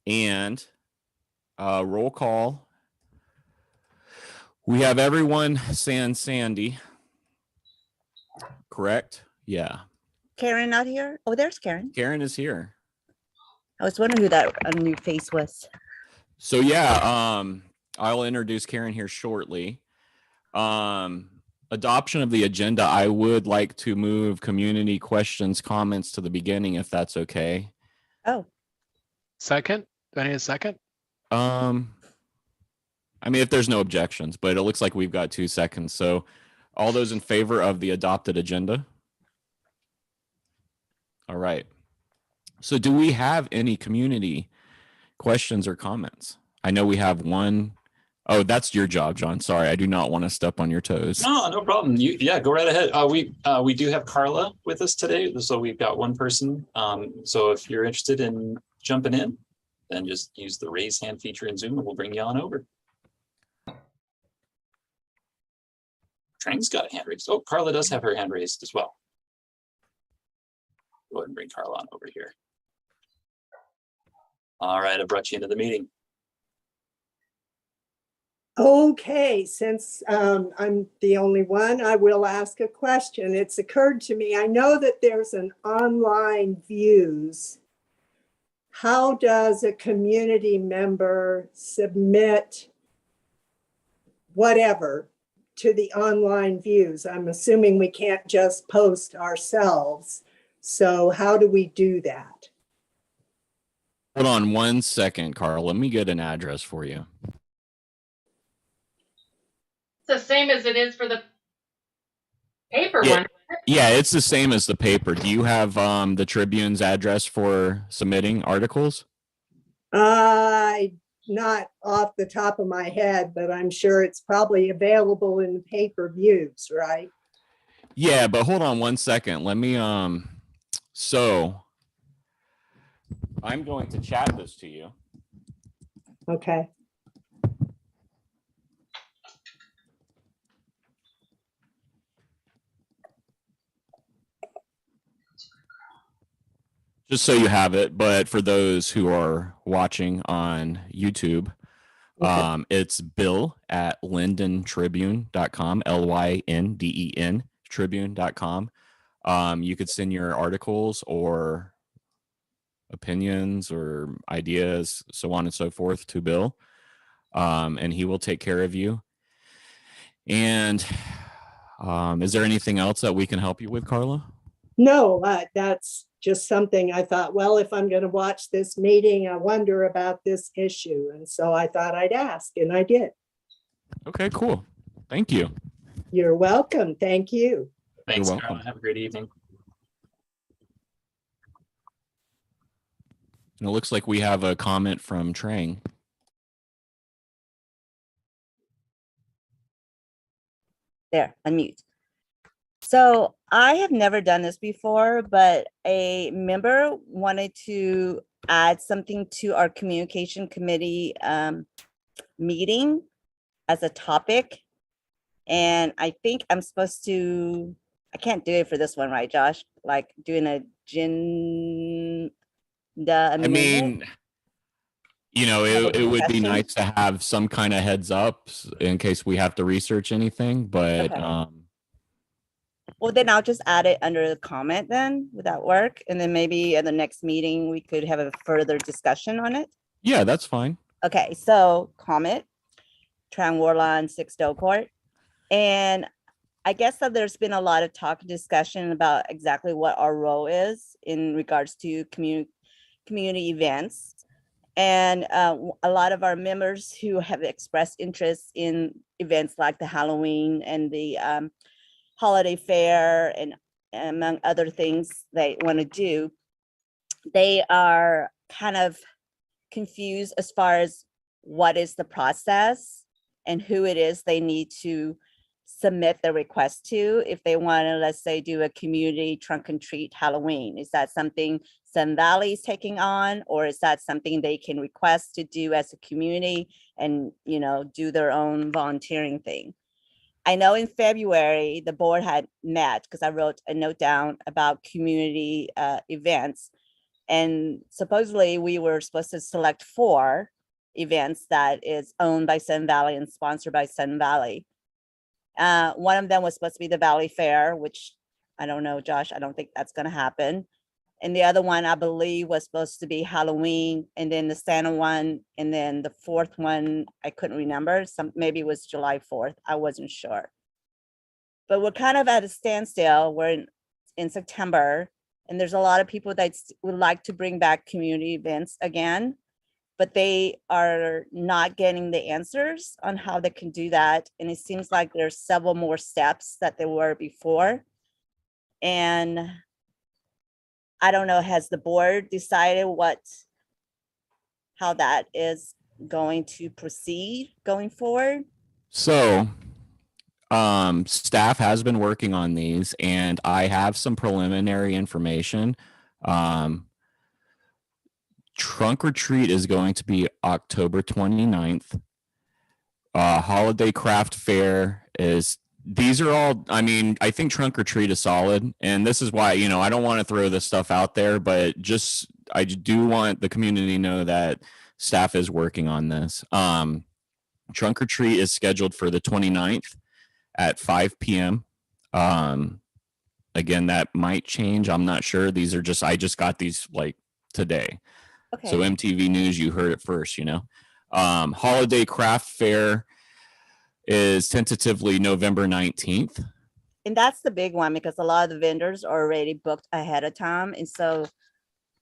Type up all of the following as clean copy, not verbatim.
And roll call. We have everyone sans Sandy. Correct? Yeah. Karen not here? Oh, there's Karen. Karen is here. I was wondering who that new face was. So yeah, I'll introduce Karen here shortly. Adoption of the agenda. I would like to move community questions, comments to the beginning, if that's okay. Oh, Second? Do I need a second? I mean, if there's no objections, but it looks like we've got 2 seconds. So all those in favor of the adopted agenda? All right. So do we have any community questions or comments? I know we have one. Oh, that's your job, John. Sorry, I do not want to step on your toes. No problem. Yeah, go right ahead. We do have Carla with us today, so we've got one person. So if you're interested in jumping in, then just use the raise hand feature in Zoom, and we'll bring you on over. Trang's got a hand raised. Oh, Carla does have her hand raised as well. Go ahead and bring Carla on over here. All right, I brought you into the meeting. Okay, since I'm the only one, I will ask a question. It's occurred to me, I know that there's an online views. How does a community member submit whatever to the online views? I'm assuming we can't just post ourselves. So how do we do that? Hold on 1 second, Carl. Let me get an address for you. The same as it is for the paper Yeah. one. Yeah, it's the same as the paper. Do you have the Tribune's address for submitting articles? Not off the top of my head, but I'm sure it's probably available in the pay-per-views, right? Yeah, but hold on 1 second. Let me so I'm going to chat this to you. Okay. Just so you have it, but for those who are watching on YouTube, Okay. it's bill@lyndentribune.com, LYNDEN tribune.com. You could send your articles or opinions or ideas, so on and so forth, to Bill, and he will take care of you. And is there anything else that we can help you with, Carla? No, that's just something I thought, well, if I'm going to watch this meeting, I wonder about this issue. And so I thought I'd ask, and I did. Okay, cool. Thank you. You're welcome. Thank you. Thanks, welcome. Carla. Have a great evening. And it looks like we have a comment from Trang. there, unmute. So I have never done this before, but a member wanted to add something to our communication committee meeting as a topic. And I think I'm supposed to, I can't do it for this one, right, Josh? Like doing a agenda I mean, you know, it would be Discussion? nice to have some kind of heads up in case we have to research anything, but Okay. Well, then I'll just add it under the comment then. Would that work? And then maybe at the next meeting, we could have a further discussion on it. yeah, that's fine. Okay, so comment, Trang Warlan, 6 Delcourt. And I guess that there's been a lot of talk and discussion about exactly what our role is in regards to community events. And a lot of our members who have expressed interest in events like the Halloween and the holiday fair and among other things they want to do, they are kind of confused as far as what is the process and who it is they need to submit the request to if they want to, let's say, do a community trunk and treat Halloween. Is that something Sun Valley is taking on, or is that something they can request to do as a community and, you know, do their own volunteering thing? I know in February, the board had met because I wrote a note down about community events. And supposedly we were supposed to select 4 events that is owned by Sun Valley and sponsored by Sun Valley. One of them was supposed to be the Valley Fair, which I don't know, Josh, I don't think that's going to happen. And the other one, I believe, was supposed to be Halloween, and then the Santa one, and then the 4th one, I couldn't remember. Maybe it was July 4th. I wasn't sure. But we're kind of at a standstill. We're in September, and there's a lot of people that would like to bring back community events again, but they are not getting the answers on how they can do that. And it seems like there's several more steps that there were before. And I don't know, has the board decided how that is going to proceed going forward? So, staff has been working on these, and I have some preliminary information. Trunk or Treat is going to be October 29th. Holiday Craft Fair these are all, I mean, I think Trunk or Treat is solid. And this is why, I don't want to throw this stuff out there, but I do want the community to know that staff is working on this. Trunk or Treat is scheduled for the 29th at 5 p.m. Again, that might change. I'm not sure. I just got these like today. Okay. So MTV News, you heard it first, Holiday Craft Fair is tentatively November 19th. And that's the big one, because a lot of the vendors are already booked ahead of time. And so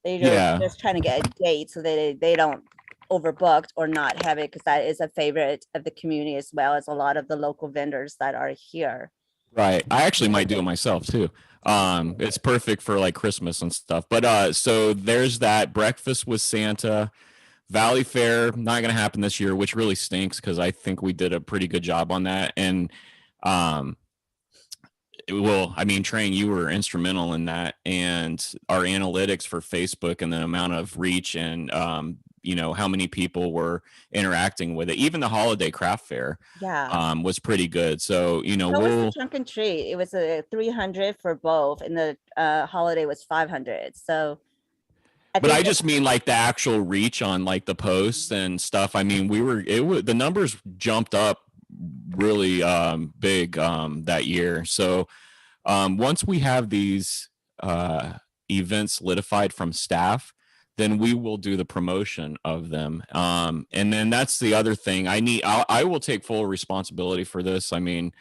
they're just trying to get a date so that they don't overbooked or not have it, because that is a favorite of the community, as well as a lot of the local vendors that are here. Right. I actually might do it myself too. It's perfect for like Christmas and stuff. But so there's that. Breakfast with Santa. Valley Fair, not going to happen this year, which really stinks, because I think we did a pretty good job on that. And Train, you were instrumental in that, and our analytics for Facebook and the amount of reach and how many people were interacting with it. Even the Holiday Craft Fair was pretty good. So, was the Trunk and Treat. It was a 300 for both, and the holiday was 500. So I just mean like the actual reach on like the posts and stuff. I mean, the numbers jumped up really big that year. So once we have these events solidified from staff, then we will do the promotion of them. And then that's the other thing I will take full responsibility for this. I mean,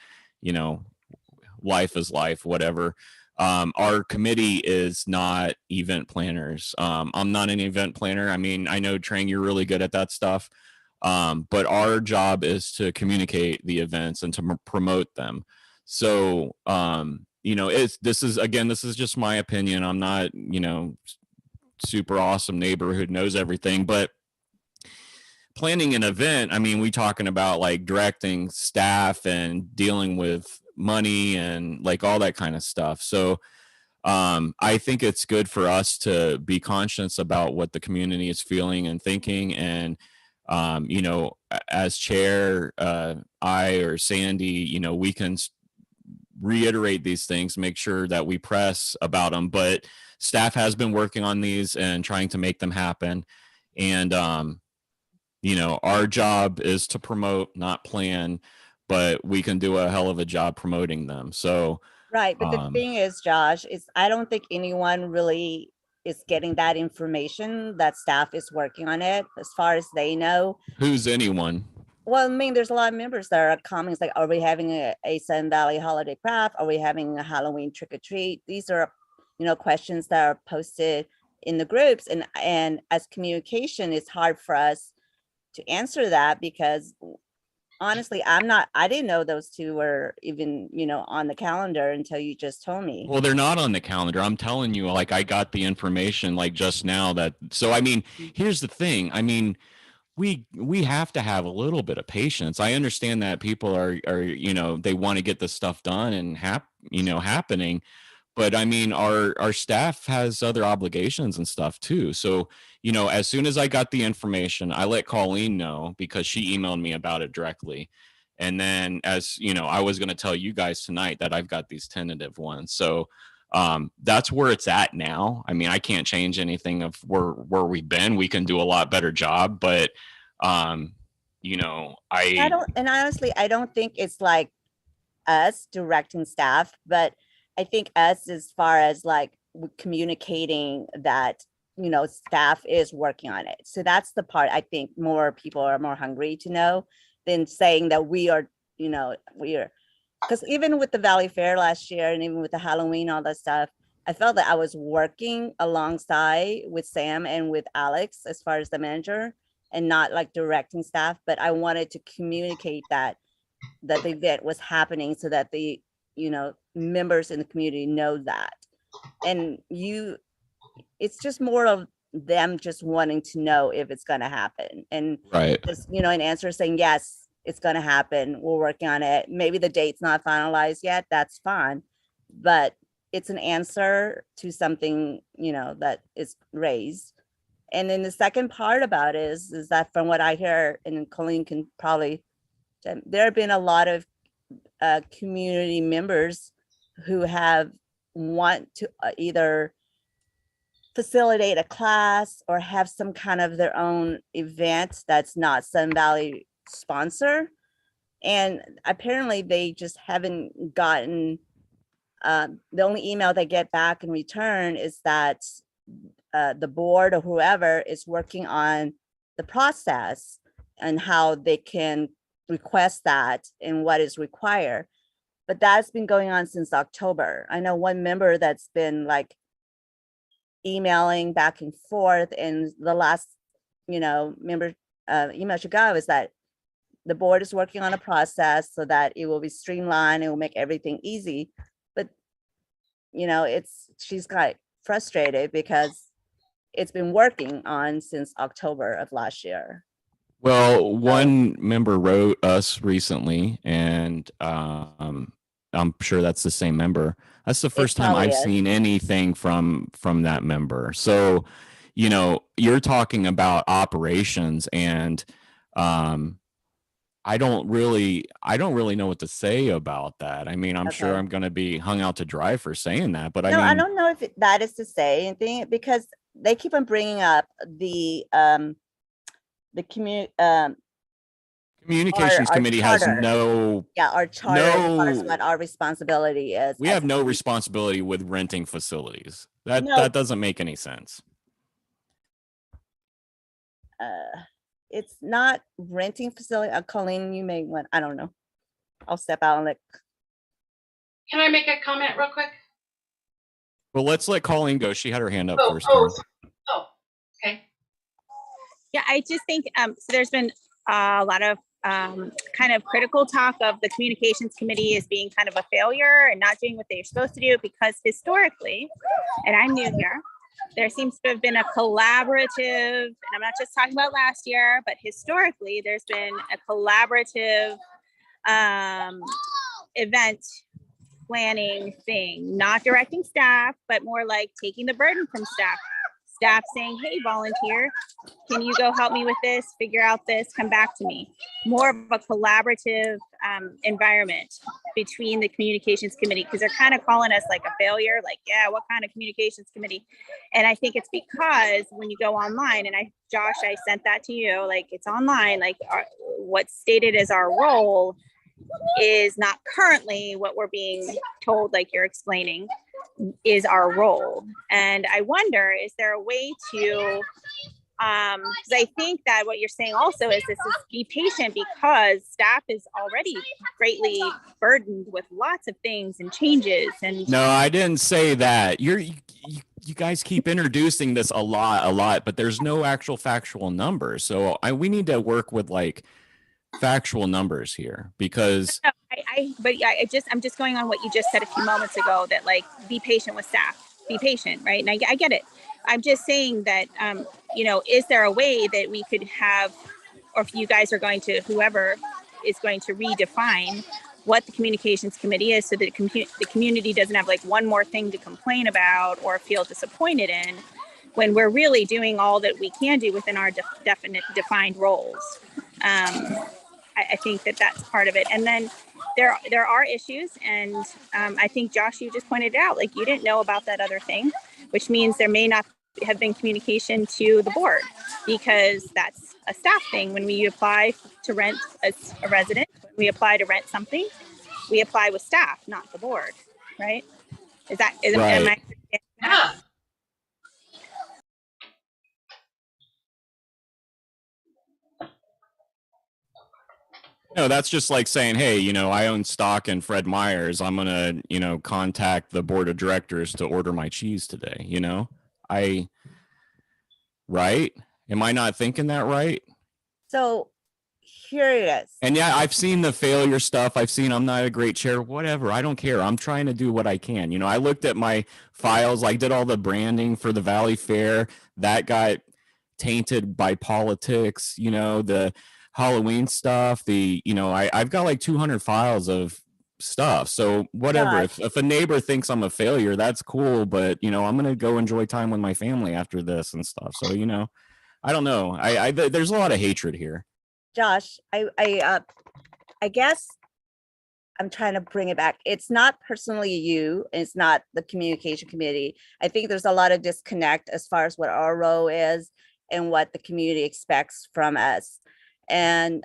life is life, whatever. Our committee is not event planners. I'm not an event planner. I mean, I know, Trang, you're really good at that stuff. But our job is to communicate the events and to promote them. So, this is just my opinion. I'm not, super awesome neighbor who knows everything, but planning an event, I mean, we talking about like directing staff and dealing with money and like all that kind of stuff. So I think it's good for us to be conscious about what the community is feeling and thinking. And as chair, I or Sandy, we can reiterate these things, make sure that we press about them. But staff has been working on these and trying to make them happen. And our job is to promote, not plan, but we can do a hell of a job promoting them. So right, but the thing is, Josh, is I don't think anyone really is getting that information that staff is working on it, as far as they know. Who's anyone? Well, I mean, there's a lot of members that are comments like, are we having a Sun Valley holiday craft? Are we having a Halloween trick or treat? These are, questions that are posted in the groups. And as communication, it's hard for us to answer that, because honestly, I didn't know those two were even, on the calendar until you just told me. Well, they're not on the calendar. I'm telling you, like, I got the information like just now so, I mean, here's the thing. I mean, we have to have a little bit of patience. I understand that people are they want to get this stuff done and happening, but I mean, our staff has other obligations and stuff too. So, as soon as I got the information, I let Colleen know, because she emailed me about it directly. And then I was going to tell you guys tonight that I've got these tentative ones. So That's where it's at now. I mean, I can't change anything of where we've been. We can do a lot better job, but you know, I don't, and honestly, I don't think it's like us directing staff, but I think us as far as like communicating that, you know, staff is working on it. So that's the part I think more people are more hungry to know than saying that we are, you know, we are, because even with the Valley Fair last year and even with the Halloween, all that stuff, I felt that I was working alongside with Sam and with Alex as far as the manager and not like directing staff, but I wanted to communicate that the event was happening so that the, you know, members in the community know that. And it's just more of them just wanting to know if it's going to happen. And right. just, you know, an answer saying, yes, it's going to happen. We're working on it. Maybe the date's not finalized yet. That's fine. But it's an answer to something, you know, that is raised. And then the second part about it is that from what I hear, and Colleen can probably, there have been a lot of community members who have want to either facilitate a class or have some kind of their own event that's not Sun Valley sponsor. And apparently they just haven't gotten, the only email they get back in return is that the board or whoever is working on the process and how they can request that and what is required. But that's been going on since October. I know one member that's been like emailing back and forth, and the last, you know, member email she got was that the board is working on a process so that it will be streamlined, it will make everything easy. But, you know, she's got frustrated because it's been working on since October of last year. Well, one member wrote us recently, and I'm sure that's the same member. That's the first time probably I've is. seen anything from that member. So, you know, you're talking about operations, and I don't really know what to say about that. I mean, I'm sure Okay. I'm going to be hung out to dry for saying that, but I No, mean, I don't know if that is to say anything, because they keep on bringing up the community, communications our committee has charter. no, our charter as far as no, what our responsibility is. we as have a no community. responsibility with renting facilities. That No. doesn't make any sense. It's not renting facility. Colleen, you may want, I don't know. I'll step out and let. Can I make a comment real quick? Well, let's let Colleen go. She had her hand up first. Okay. Yeah, I just think so there's been a lot of kind of critical talk of the communications committee as being kind of a failure and not doing what they're supposed to do, because historically, and I'm new here, there seems to have been a collaborative, and I'm not just talking about last year, but historically there's been a collaborative event planning thing, not directing staff, but more like taking the burden from staff saying, hey, volunteer, can you go help me with this, figure out this, come back to me. More of a collaborative environment between the communications committee, because they're kind of calling us like a failure, like, yeah, what kind of communications committee? And I think it's because when you go online, and Josh, I sent that to you, like it's online, like what's stated as our role is not currently what we're being told, like you're explaining, is our role. And I wonder, is there a way to, because I think that what you're saying also is this is be patient, because staff is already greatly burdened with lots of things and changes. And No, I didn't say that. You guys keep introducing this a lot, but there's no actual factual numbers. So we need to work with like factual numbers here, because I'm just going on what you just said a few moments ago, that like be patient with staff, be patient, right? And I get it. I'm just saying that you know, is there a way that we could have, or if you guys are going to, whoever is going to redefine what the communications committee is, so that the community doesn't have like one more thing to complain about or feel disappointed in, when we're really doing all that we can do within our definite defined roles. I think that that's part of it. And then there are issues, and I think Josh, you just pointed it out, like you didn't know about that other thing, which means there may not have been communication to the board, because that's a staff thing. When we apply to rent as a resident, when we apply to rent something, we apply with staff, not the board, right? Am I? Yeah. No, that's just like saying, hey, I own stock in Fred Meyer's. I'm going to, contact the board of directors to order my cheese today. Right? Am I not thinking that right? So here it is. And yeah, I've seen the failure stuff. I've seen I'm not a great chair, whatever. I don't care. I'm trying to do what I can. I looked at my files, like did all the branding for the Valley Fair. That got tainted by politics, the Halloween stuff, I've got like 200 files of stuff. So whatever, if a neighbor thinks I'm a failure, that's cool. But, I'm going to go enjoy time with my family after this and stuff. So, I don't know. There's a lot of hatred here. Josh, I guess I'm trying to bring it back. It's not personally you, and it's not the communication committee. I think there's a lot of disconnect as far as what our role is and what the community expects from us. And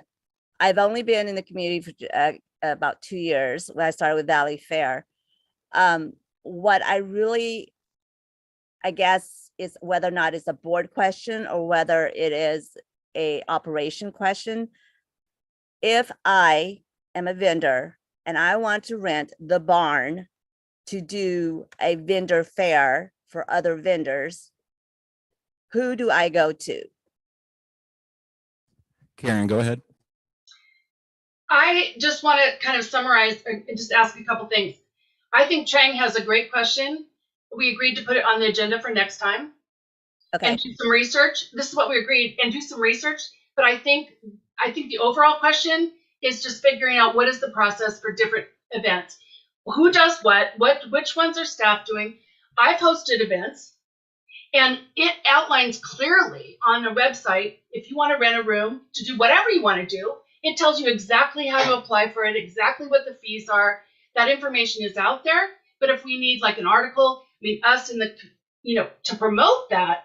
I've only been in the community for about 2 years when I started with Valley Fair. What I really, I guess, is whether or not it's a board question or whether it is a operation question. If I am a vendor and I want to rent the barn to do a vendor fair for other vendors, who do I go to? Karen, go ahead. I just want to kind of summarize and just ask a couple things. I think Chang has a great question. We agreed to put it on the agenda for next time. Okay. And do some research. This is what we agreed, and do some research. But I think the overall question is just figuring out what is the process for different events. Who does what, which ones are staff doing? I've hosted events, and it outlines clearly on the website, if you want to rent a room to do whatever you want to do, it tells you exactly how to apply for it, exactly what the fees are. That information is out there. But if we need like an article, us in the, to promote that,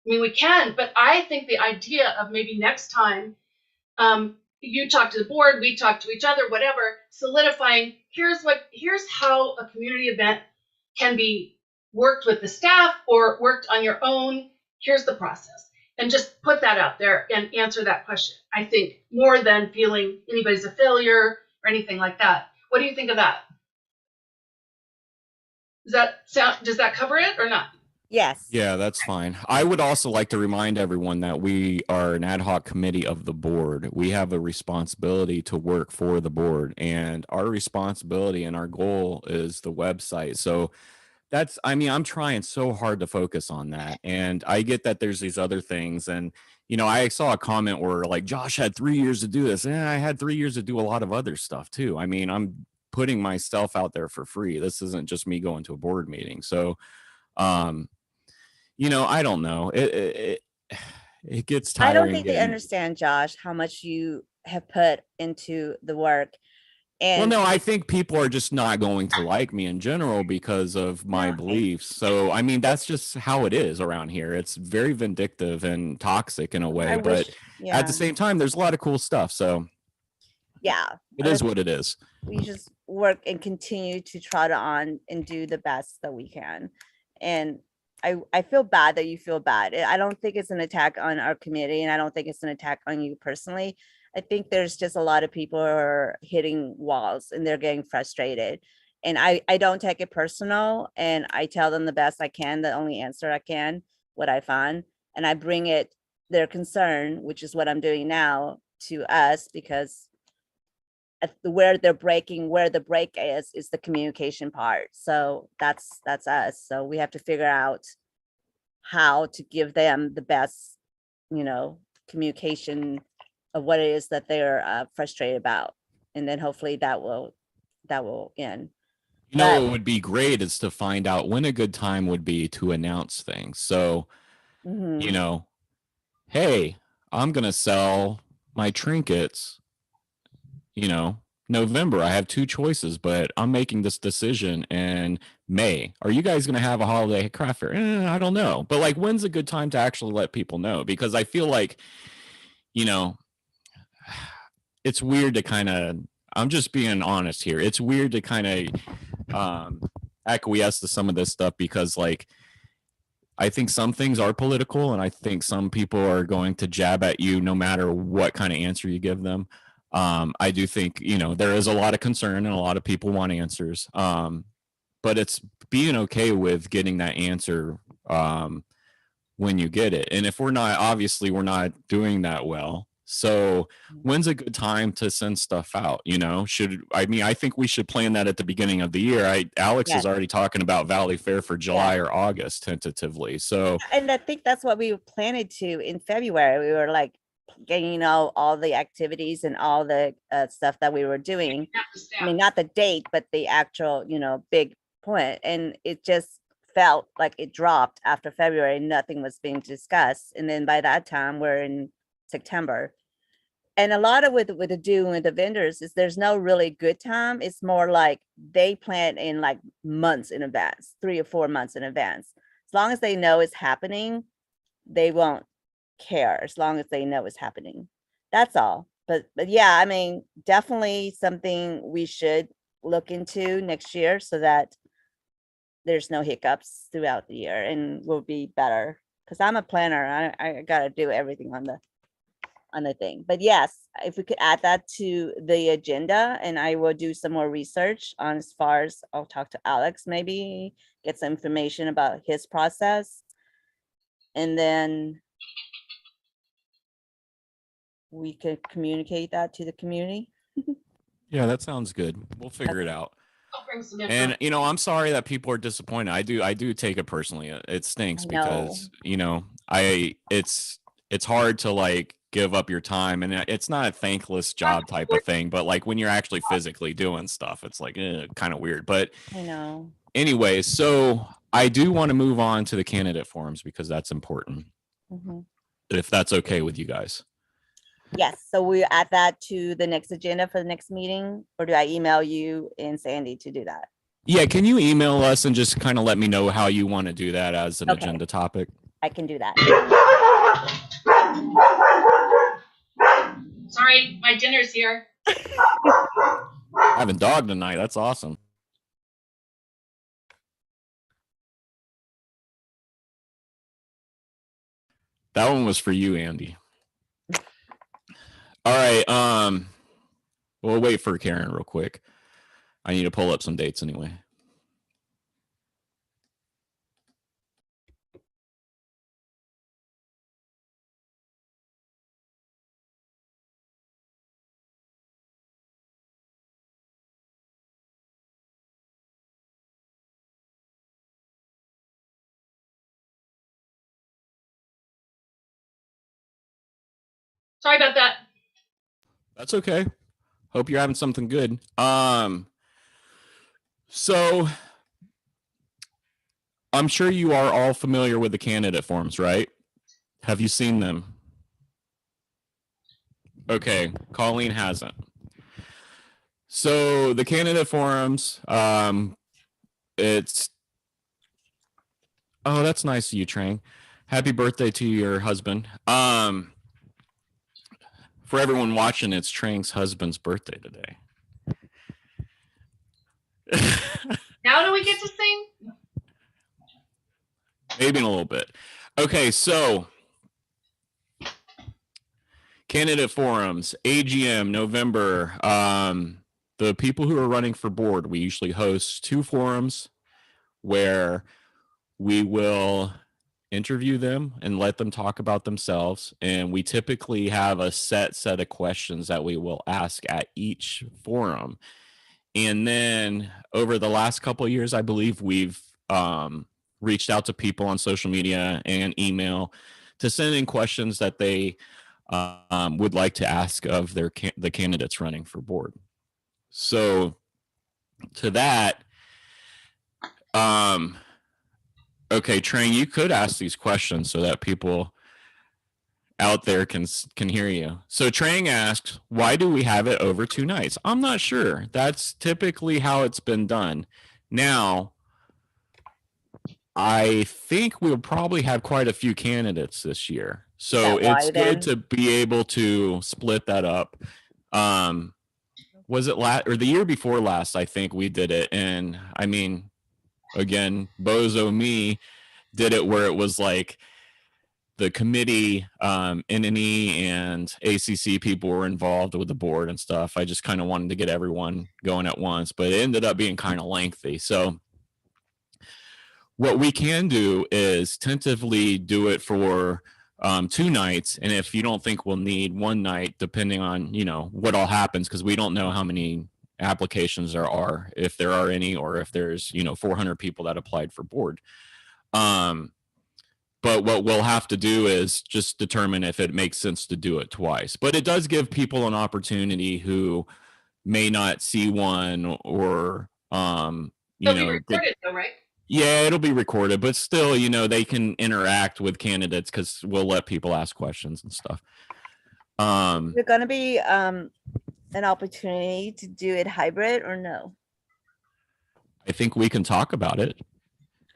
we can. But I think the idea of maybe next time, you talk to the board, we talk to each other, whatever, solidifying, here's how a community event can be worked with the staff or worked on your own. Here's the process. And just put that out there and answer that question. I think more than feeling anybody's a failure or anything like that. What do you think of that? Does that cover it or not? Yes. Yeah, that's fine. I would also like to remind everyone that we are an ad hoc committee of the board. We have a responsibility to work for the board, and our responsibility and our goal is the website. So I'm trying so hard to focus on that. And I get that there's these other things. And, I saw a comment where like Josh had 3 years to do this. And I had 3 years to do a lot of other stuff too. I'm putting myself out there for free. This isn't just me going to a board meeting. So, I don't know. It gets tiring. I don't think they understand, Josh, how much you have put into the work. And well, no, I think people are just not going to like me in general because of my beliefs. So, that's just how it is around here. It's very vindictive and toxic in a way, but at the same time, there's a lot of cool stuff. So, yeah, it is what it is. We just work and continue to trot on and do the best that we can. And I feel bad that you feel bad. I don't think it's an attack on our committee, and I don't think it's an attack on you personally. I think there's just a lot of people who are hitting walls and they're getting frustrated. And I don't take it personal, and I tell them the best I can, the only answer I can, what I find. And I bring their concern, which is what I'm doing now, to us, because where the break is the communication part. So that's us. So we have to figure out how to give them the best, communication of what it is that they're frustrated about. And then hopefully that will end. What would be great is to find out when a good time would be to announce things. So, hey, I'm going to sell my trinkets you know, November, I have two choices, but I'm making this decision in May. Are you guys going to have a holiday craft fair? I don't know. But like, when's a good time to actually let people know? Because I feel like, you know, it's weird to kind of, I'm just being honest here. It's weird to kind of acquiesce to some of this stuff because like, I think some things are political and I think some people are going to jab at you no matter what kind of answer you give them. I do think, you know, there is a lot of concern and a lot of people want answers. But it's being okay with getting that answer when you get it. And if we're not, obviously we're not doing that well. So when's a good time to send stuff out? You know, I think we should plan that at the beginning of the year. Alex Yes. is already talking about Valley Fair for July or August tentatively. So And I think that's what we planned to in February. We were like getting, you know, all the activities and all the stuff that we were doing. Not the staff. I mean, not the date, but the actual, you know, big point. And it just felt like it dropped after February. Nothing was being discussed. And then by that time, we're in September. And a lot of with the doing with the vendors is there's no really good time. It's more like they plan in like months in advance, 3 or 4 months in advance. As long as they know it's happening, they won't care as long as they know it's happening. That's all. But yeah, I mean, definitely something we should look into next year so that there's no hiccups throughout the year and we'll be better. Because I'm a planner. I gotta do everything on the thing. But yes, if we could add that to the agenda, and I will do some more research on as far as I'll talk to Alex, maybe get some information about his process. And then we could communicate that to the community. yeah, that sounds good. We'll figure it out. I'll bring some info. And you know, I'm sorry that people are disappointed. I do take it personally. It stinks I know. because, you know, it's hard to like give up your time and it's not a thankless job type of thing, but like when you're actually physically doing stuff, it's like kind of weird. But I know. anyway, so I do want to move on to the candidate forums because that's important. Mhm. If that's okay with you guys. Yes, so we add that to the next agenda for the next meeting, or do I email you and Sandy to do that? Yeah, can you email us and just kind of let me know how you want to do that as an Okay. agenda topic? I can do that. Sorry, my dinner's here. Having dog tonight. That's awesome. That one was for you, Andy. All right. We'll wait for Karen real quick. I need to pull up some dates anyway. Sorry about that. That's okay. Hope you're having something good. So I'm sure you are all familiar with the candidate forms, right? Have you seen them? Okay, Colleen hasn't. So the candidate forums, it's, oh, that's nice of you, Trang. Happy birthday to your husband. For everyone watching, it's Trang's husband's birthday today. Now do we get to sing? Maybe in a little bit. Okay, so candidate forums, AGM, November. The people who are running for board, we usually host 2 forums where we will interview them and let them talk about themselves. And we typically have a set of questions that we will ask at each forum. And then over the last couple of years, I believe we've reached out to people on social media and email to send in questions that they would like to ask of the candidates running for board. So to that, okay, Trang, you could ask these questions so that people out there can hear you. So Trang asks, why do we have it over 2 nights? I'm not sure. That's typically how it's been done. Now, I think we'll probably have quite a few candidates this year. So Is that it's why good then? to be able to split that up. Was it last or the year before last? I think we did it. And I mean, again, Bozo me did it where it was like the committee, NNE and ACC people were involved with the board and stuff. I just kind of wanted to get everyone going at once, but it ended up being kind of lengthy. So what we can do is tentatively do it for 2 nights. And if you don't think we'll need 1 night, depending on, you know, what all happens, because we don't know how many applications there are, if there are any, or if there's, you know, 400 people that applied for board. But what we'll have to do is just determine if it makes sense to do it twice. But it does give people an opportunity who may not see one or, you They'll be know, recorded though, right? yeah, it'll be recorded, but still, you know, they can interact with candidates because we'll let people ask questions and stuff. Is there gonna be an opportunity to do it hybrid or no? I think we can talk about it.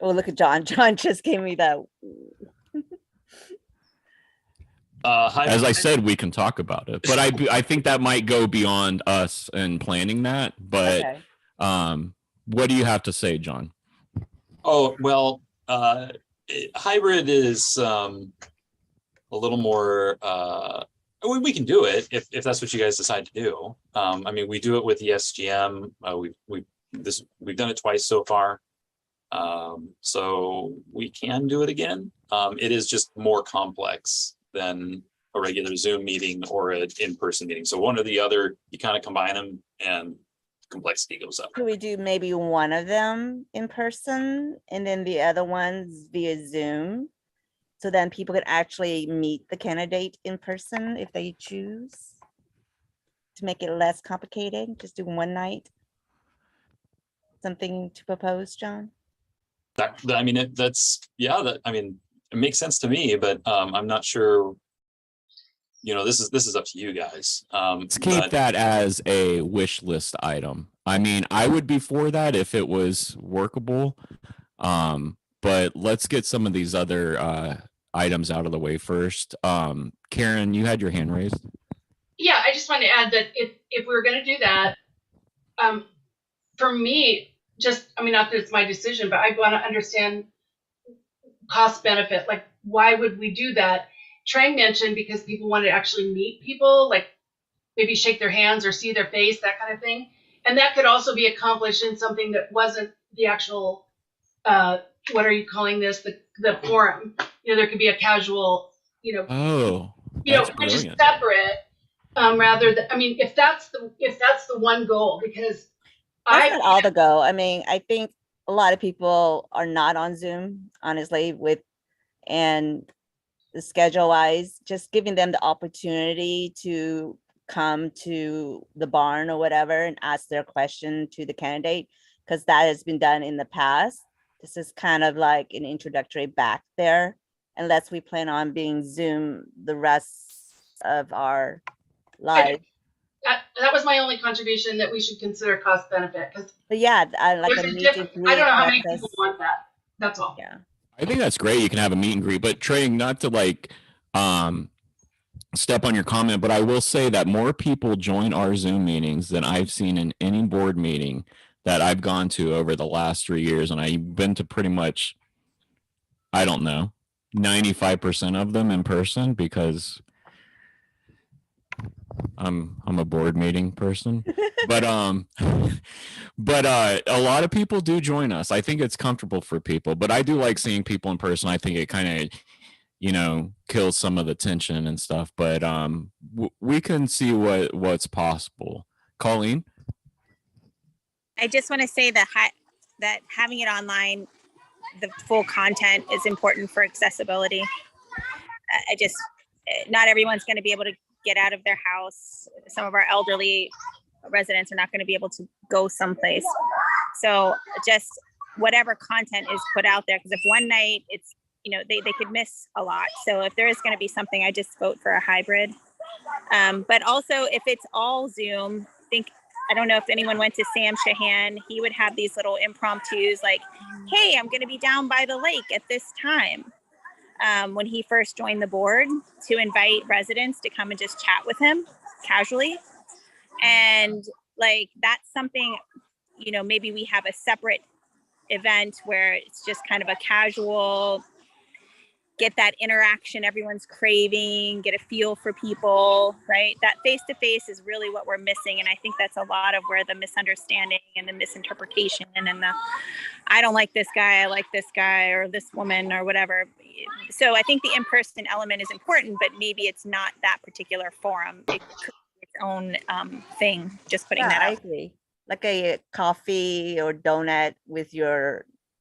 Oh, look at John. John just gave me that. As I said, we can talk about it, but I think that might go beyond us and planning that. But Okay. what do you have to say, John? Oh, well, hybrid is a little more, we can do it if that's what you guys decide to do. I mean, we do it with the SGM. We've done it twice so far. So we can do it again. It is just more complex than a regular Zoom meeting or an in-person meeting. So one or the other, you kind of combine them and complexity goes up. Could we do maybe one of them in person and then the other ones via Zoom? So then people could actually meet the candidate in person if they choose to make it less complicated, just do 1 night. Something to propose, John? I mean, it makes sense to me, but I'm not sure. You know, this is up to you guys. Let's keep that as a wish list item. I mean, I would be for that if it was workable. But let's get some of these other items out of the way first. Karen, you had your hand raised. Yeah, I just wanted to add that if we were going to do that, for me, not that it's my decision, but I want to understand cost benefit. Like, why would we do that? Trang mentioned because people want to actually meet people, like maybe shake their hands or see their face, that kind of thing. And that could also be accomplished in something that wasn't the actual, what are you calling this? The forum. You know, there could be a casual, which is separate. Rather than, if that's the one goal, because that's not all the goal. I mean, I think a lot of people are not on Zoom, honestly, and the schedule wise, just giving them the opportunity to come to the barn or whatever and ask their question to the candidate, because that has been done in the past. This is kind of like an introductory back there, unless we plan on being Zoom the rest of our life. That was my only contribution, that we should consider cost benefit, because I like a meet and greet. I don't know how many people want that. That's all. Yeah. I think that's great. You can have a meet and greet, but Trang, not to step on your comment, but I will say that more people join our Zoom meetings than I've seen in any board meeting that I've gone to over the last 3 years. And I've been to pretty much, 95% of them in person, because I'm a board meeting person, but a lot of people do join us. I think it's comfortable for people, but I do like seeing people in person. I think it kind of, kills some of the tension and stuff, but we can see what's possible. Colleen? I just want to say that having it online, the full content is important for accessibility. Not everyone's going to be able to get out of their house. Some of our elderly residents are not going to be able to go someplace. So just whatever content is put out there, because if one night it's they could miss a lot. So if there is going to be something, I just vote for a hybrid. But also if it's all Zoom, I don't know if anyone went to Sam Shahan. He would have these little impromptus like, hey, I'm going to be down by the lake at this time. When he first joined the board, to invite residents to come and just chat with him casually. And like, that's something, maybe we have a separate event where it's just kind of a casual, get that interaction everyone's craving, get a feel for people, right? That face-to-face is really what we're missing. And I think that's a lot of where the misunderstanding and the misinterpretation and the, I don't like this guy, I like this guy or this woman or whatever. So I think the in-person element is important, but maybe it's not that particular forum. It could be its own thing, just putting that I out. agree. Like a coffee or donut with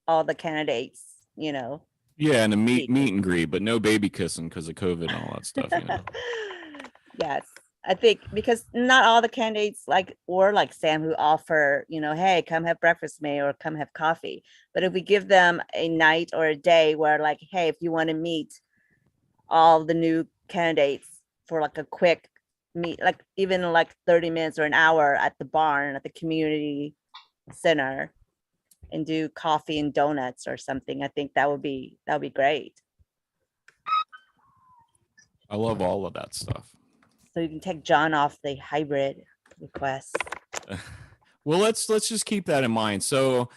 all the candidates, Yeah, and a meet and greet, but no baby kissing because of COVID and all that stuff. Yes, I think because not all the candidates like Sam who offer, hey, come have breakfast with me or come have coffee. But if we give them a night or a day where like, hey, if you want to meet all the new candidates for like a quick meet, like even like 30 minutes or an hour at the barn at the community center and do coffee and donuts or something, I think that would be great. I love all of that stuff. So you can take John off the hybrid request. Well, let's just keep that in mind. So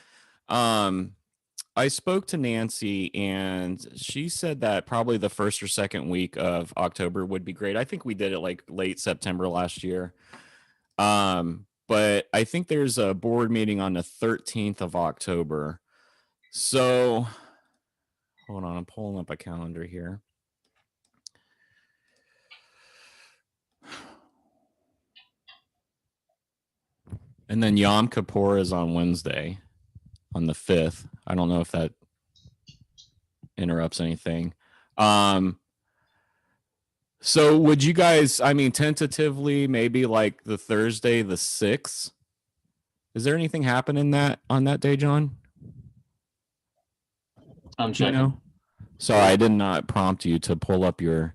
I spoke to Nancy and she said that probably the first or second week of October would be great. I think we did it like late September last year. But I think there's a board meeting on the 13th of October. So hold on, I'm pulling up a calendar here. And then Yom Kippur is on Wednesday, on the 5th. I don't know if that interrupts anything. So would you guys, tentatively, maybe like the Thursday, the 6th? Is there anything happening on that day, John? I'm checking. Sorry, I did not prompt you to pull up your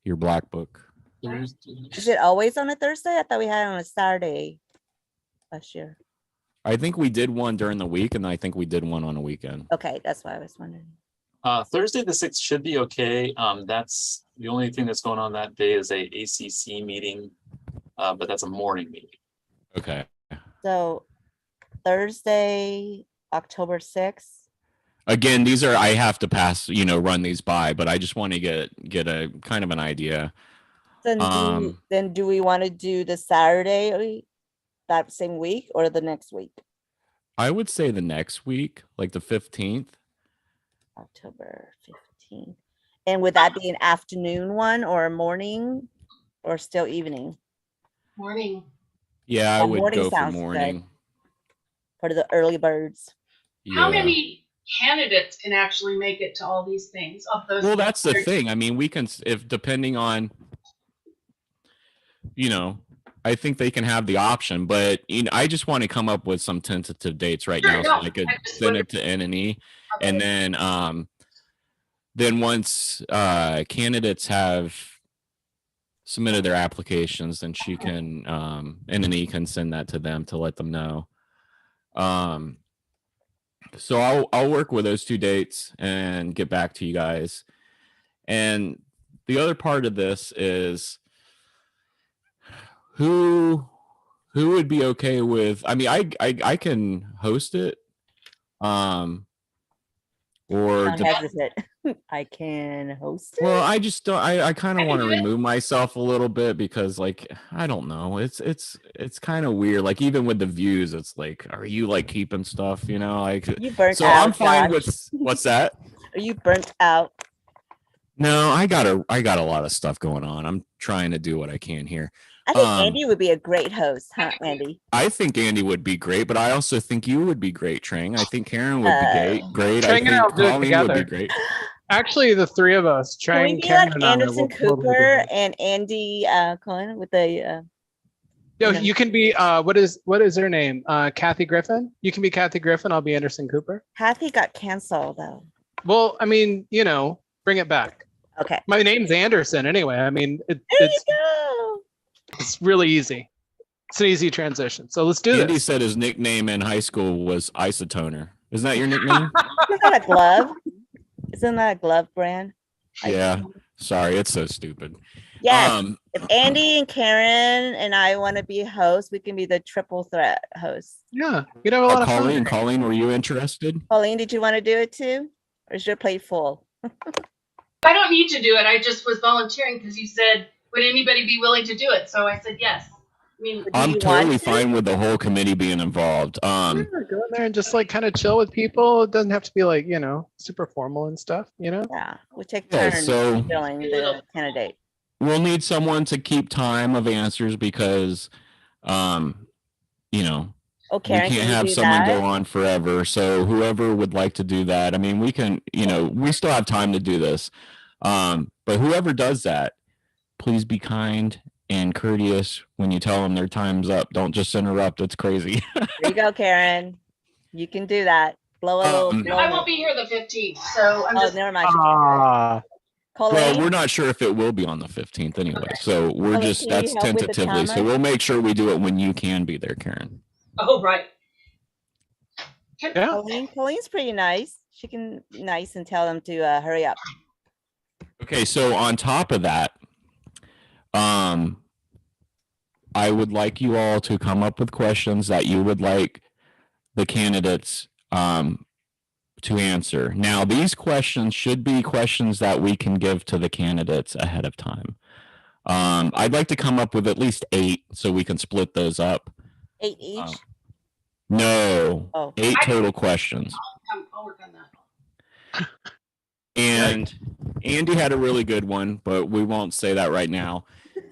black book. Is it always on a Thursday? I thought we had it on a Saturday last year. I think we did one during the week, and I think we did one on a weekend. Okay, that's why I was wondering. Thursday the 6th should be okay. That's the only thing that's going on that day is a ACC meeting, but that's a morning meeting. Okay. So Thursday, October 6th. Again, these are, I have to run these by, but I just want to get a kind of an idea. Then do we want to do the Saturday that same week or the next week? I would say the next week, like the 15th. October 15th. And would that be an afternoon one or a morning or still evening? Morning. Yeah, I Yeah, would morning go for sounds good. morning. For the early birds. How Yeah. many candidates can actually make it to all these things of those? Well, that's the thing. We can, if depending on, I think they can have the option, but I just want to come up with some tentative dates right now, so I could send it to N&E, and then once candidates have submitted their applications, then she can N&E can send that to them to let them know. So I'll work with those two dates and get back to you guys. And the other part of this is who would be okay with, I can host it. Or John has it. I can host it. well, I just don't. I kind of want to remove myself a little bit because, like, I don't know. It's kind of weird. Like, even with the views, it's like, are you like keeping stuff? Like, You burnt so out. I'm fine Josh. with what's that? Are you burnt out? No, I got a lot of stuff going on. I'm trying to do what I can here. I think Andy would be a great host, huh, Andy? I think Andy would be great, but I also think you would be great, Trang. I think Karen would be great. Trang and I I'll think do it Colleen would be together. great. Actually, the three of us, Can we Trang, be Karen, like and I Anderson will totally do Cooper it. and Andy Cohen with the Yo, know. you can be what is her name? Kathy Griffin. You can be Kathy Griffin. I'll be Anderson Cooper. Kathy got canceled though. Well, I mean, bring it back. Okay. My name's Anderson anyway. I mean, There it's you go. it's really easy. It's an easy transition. So let's do Andy this. said his nickname in high school was Isotoner. Isn't that your nickname? Isn't that a glove? Isn't that a glove brand? Yeah. Sorry, it's so stupid. Yes. If Andy and Karen and I want to be hosts, we can be the triple threat hosts. Yeah, you'd have a lot of fun. Colleen, were you interested? Pauline, did you want to do it too? Or is your plate full? I don't need to do it. I just was volunteering because you said, would anybody be willing to do it? So I said yes. I mean, I'm totally fine with the whole committee being involved. Yeah, go in there and just like kind of chill with people. It doesn't have to be like, super formal and stuff, Yeah, we take Yeah, turns so- filling the candidate. We'll need someone to keep time of answers because, Oh, we Karen, can't can you have do someone that? go on forever. So whoever would like to do that, I mean, we can, we still have time to do this. But whoever does that, please be kind and courteous when you tell them their time's up. Don't just interrupt. It's crazy. There you go, Karen. You can do that. Blow a little. Blow I a won't be here the 15th, so I'm Oh, just. never mind. Ah, Colleen, Well, we're not sure if it will be on the 15th anyway. So we're Colleen, just, can you that's help with the tentatively. So timer? we'll make sure we do it when you can be there, Karen. Oh, right. yeah. Colleen's pretty nice. She can be nice and tell them to hurry up. Okay, so on top of that, I would like you all to come up with questions that you would like the candidates to answer. Now, these questions should be questions that we can give to the candidates ahead of time. I'd like to come up with at least 8 so we can split those up. 8 each. No, Oh. 8 total questions. I'll work on that. And Andy had a really good one, but we won't say that right now.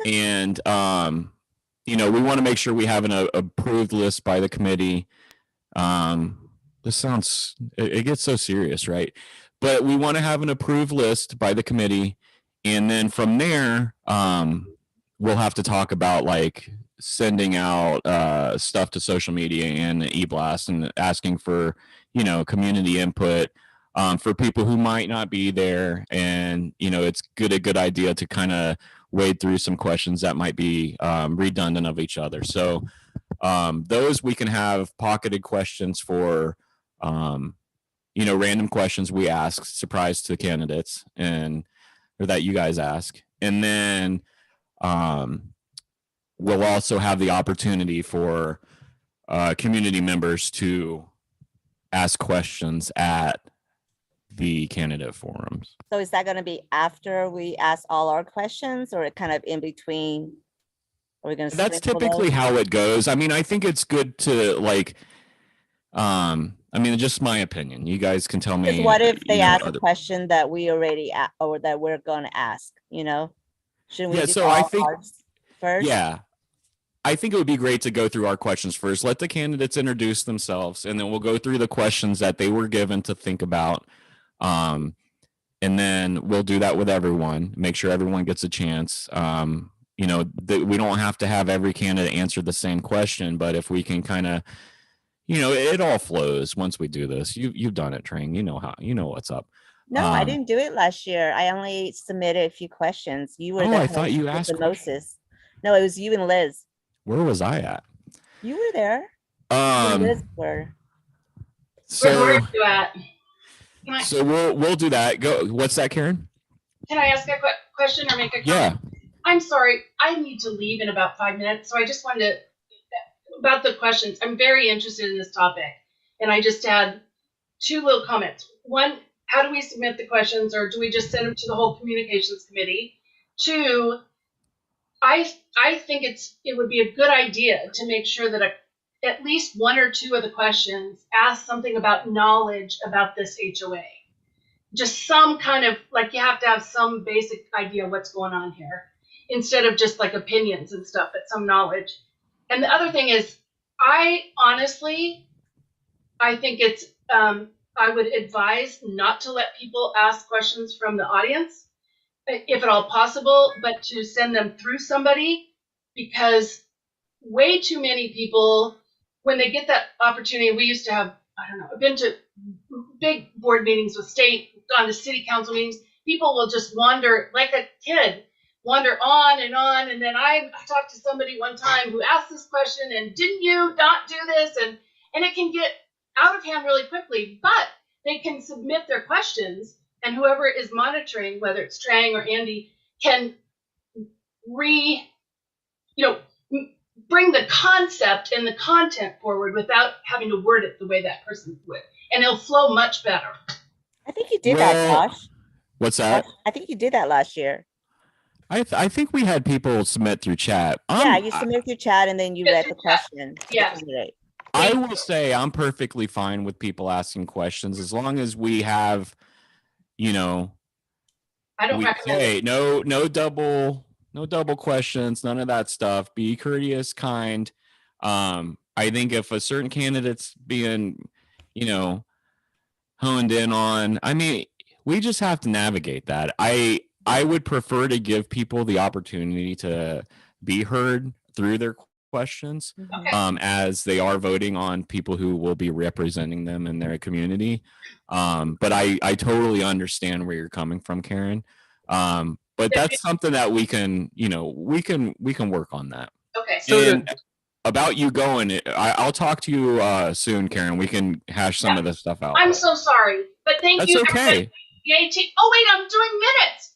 And we want to make sure we have an approved list by the committee. This sounds, it gets so serious, right? But we want to have an approved list by the committee. And then from there, we'll have to talk about like sending out stuff to social media and eBlast and asking for, community input for people who might not be there. And, it's a good idea to kind of wade through some questions that might be redundant of each other. So those we can have pocketed questions for, random questions we ask, surprise to the candidates or that you guys ask. And then we'll also have the opportunity for community members to ask questions at the candidate forums. So is that going to be after we ask all our questions or kind of in between? Are we going to? That's typically how it goes. I mean, I think it's good to just my opinion. You guys can tell me. Because what if they ask a other- question that we already or that we're going to ask? Shouldn't we? Yeah, do so I all think- ours first. Yeah. I think it would be great to go through our questions first. Let the candidates introduce themselves, and then we'll go through the questions that they were given to think about. And then we'll do that with everyone, make sure everyone gets a chance. We don't have to have every candidate answer the same question, but if we can kind of, it all flows once we do this. You've done it, Trang. You know what's up. No, I didn't do it last year. I only submitted a few questions. You were. Oh, the I thought host you with asked the questions. mostest. No, it was you and Liz. Where was I at? You were there. You and Liz were. Where So are you at? we'll do that. Go. What's that, Karen? Can I ask a question or make a comment? Yeah. I'm sorry, I need to leave in about 5 minutes, so I just wanted to, about the questions, I'm very interested in this topic. And I just had 2 little comments. One, how do we submit the questions, or do we just send them to the whole communications committee? 2, I think it would be a good idea to make sure that at least 1 or 2 of the questions ask something about knowledge about this HOA. Just some kind of, like, you have to have some basic idea what's going on here, instead of just like opinions and stuff, but some knowledge. And the other thing is, I think it's, I would advise not to let people ask questions from the audience, if at all possible, but to send them through somebody, because way too many people, when they get that opportunity, we used to have, I don't know, I've been to big board meetings with state gone to city council meetings, people will just wander like a kid, wander on, and then I talked to somebody one time who asked this question, and didn't you not do this, and it can get out of hand really quickly. But they can submit their questions, and whoever is monitoring, whether it's Trang or Andy, can bring the concept and the content forward without having to word it the way that person would, and it'll flow much better. I think you did that, Josh. What's that? I think you did that last year. I think we had people submit through chat. Yeah, you submit your chat and then you Yeah, read the through chat. question. Yeah. I will say I'm perfectly fine with people asking questions as long as we have, I don't we recommend say it. no double questions, none of that stuff. Be courteous, kind. I think if a certain candidate's being, honed in on, I mean, we just have to navigate that. I would prefer to give people the opportunity to be heard through their questions, Mhm. as they are voting on people who will be representing them in their community. But I totally understand where you're coming from, Karen. But that's something that we can work on that. Okay. And about you going, I'll talk to you soon, Karen. We can hash some of this stuff out. I'm so sorry, but thank That's you. okay. Oh wait, I'm doing minutes.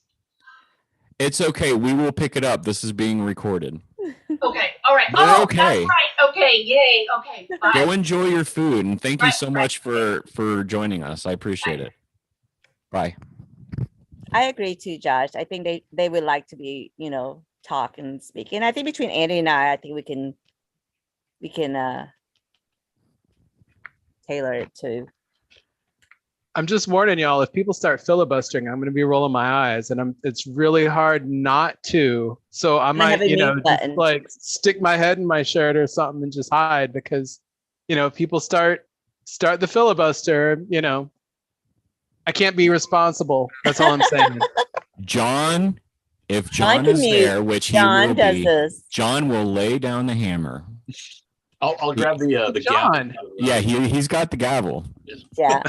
It's okay. We will pick it up. This is being recorded. Okay. All right. We're Oh, okay. that's right. Okay. Yay. Okay. Bye. Go enjoy your food, and thank you Right, so right. much for joining us. I appreciate it. Bye. I agree too, Josh. I think they would like to be, talk and speak. And I think between Andy and I think we can tailor it to. I'm just warning y'all, if people start filibustering, I'm going to be rolling my eyes, and it's really hard not to. So I might, have a mute button. just like stick my head in my shirt or something and just hide, because, if people start the filibuster, I can't be responsible. That's all I'm saying. John, if John John can is mute. there, which he John will does be, this. John will lay down the hammer. I'll grab the John. gavel. Yeah, he's got the gavel. Yeah.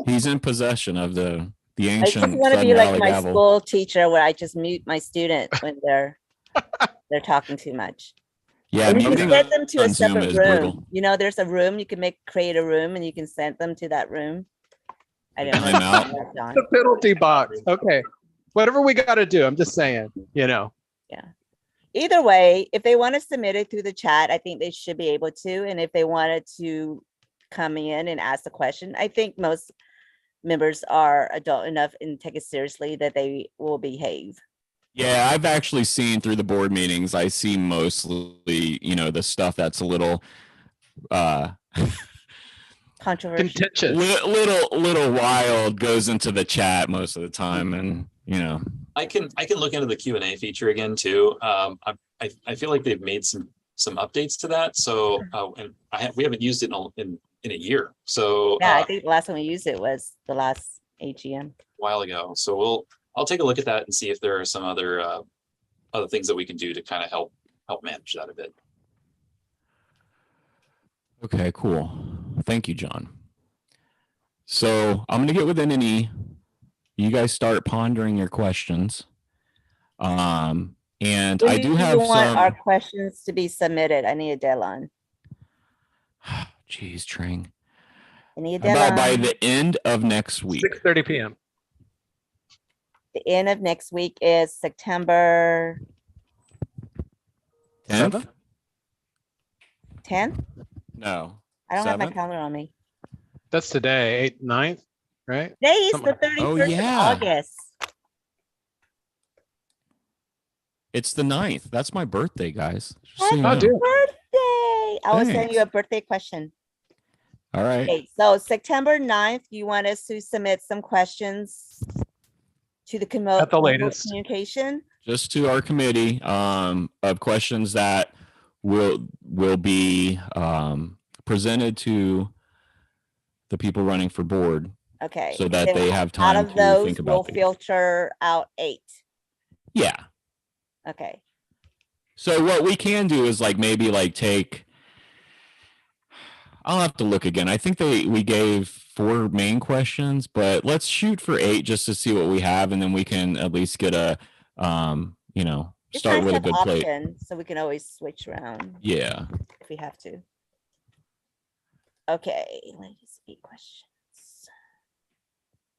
He's in possession of the I ancient. just want to Sudden be like Valley my gavel. school teacher where I just mute my student when they're talking too much. Yeah, And you can muting send them to a on Zoom separate is room. brutal. There's a room you can create a room and you can send them to that room. I don't know. Time out. John. The penalty box. Okay. Whatever we got to do. I'm just saying, Either way, if they want to submit it through the chat, I think they should be able to. And if they wanted to come in and ask the question, I think most members are adult enough and take it seriously that they will behave. Yeah, I've actually seen through the board meetings, I see mostly, the stuff that's a little Controversial. contentious. little wild goes into the chat most of the time, and I can look into the Q&A feature again too. I feel like they've made some updates to that. So and we haven't used it in a year. So Yeah, I think the last time we used it was the last AGM. a while ago. So I'll take a look at that and see if there are some other things that we can do to kind of help manage that a bit. Okay, cool. Thank you, John. So I'm gonna get with NNE. You guys start pondering your questions. And When I do have want some. our questions to be submitted. I need a deadline. Jeez, Trang. I need a About deadline. by the end of next week. 6:30 p.m. The end of next week is September 10th? 10th. No. I don't have my 7th? calendar on me. That's today, 8th, 9th, right? Today is Something the like 31st yeah. of August. It's the 9th. That's my birthday, guys. Just so Happy you Oh, know. dude. birthday. I was sending you a Thanks. birthday question. All right. Okay, so September 9th, you want us to submit some questions to the At the latest. communication? Just to our committee of questions that will be presented to the people running for board Okay. so and that then they have out time of to those, think we'll about things. filter out 8. Yeah. Okay. So what we can do is maybe take, I'll have to look again. I think we gave 4 main questions, but let's shoot for 8 just to see what we have, and then we can at least get a It's start nice with to a have good plate. option, so we can always switch around Yeah. if we have to. Okay, let's see questions.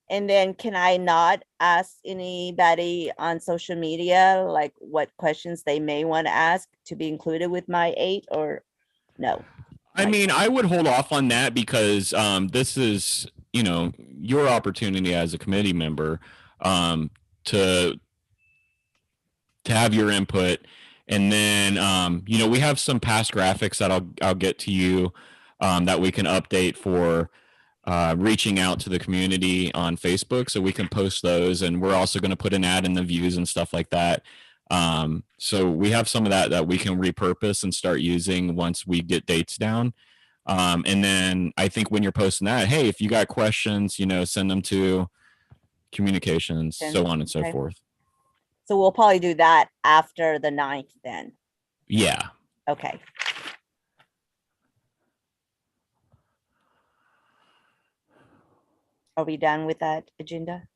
And then can I not ask anybody on social media, like what questions they may want to ask to be included with my 8 or no? I mean, I would hold off on that because this is, your opportunity as a committee member to have your input. And then, we have some past graphics that I'll get to you that we can update for reaching out to the community on Facebook, so we can post those. And we're also going to put an ad in the views and stuff like that. So we have some of that we can repurpose and start using once we get dates down. And then I think when you're posting that, hey, if you got questions, send them to communications, so on and so Okay. forth. So we'll probably do that after the 9th then. Yeah. Okay. Are we done with that agenda?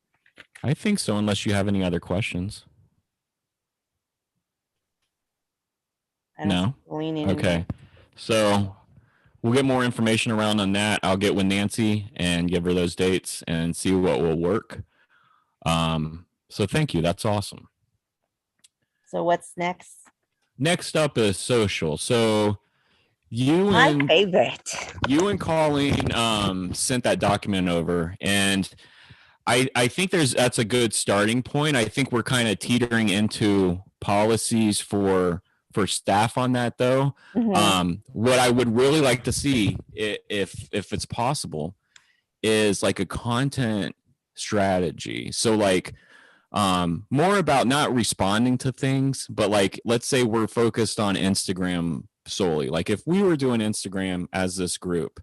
I think so, unless you have any other questions. I don't No? see Colleen anymore. Okay. So we'll get more information around on that. I'll get with Nancy and give her those dates and see what will work. So thank you. That's awesome. So what's next? Next up is social. So you My and favorite. Colleen sent that document over, and I think that's a good starting point. I think we're kind of teetering into policies for staff on that, though. Mhm. What I would really like to see, if it's possible, is like a content strategy. So like more about not responding to things, but like, let's say we're focused on Instagram solely. Like if we were doing Instagram as this group,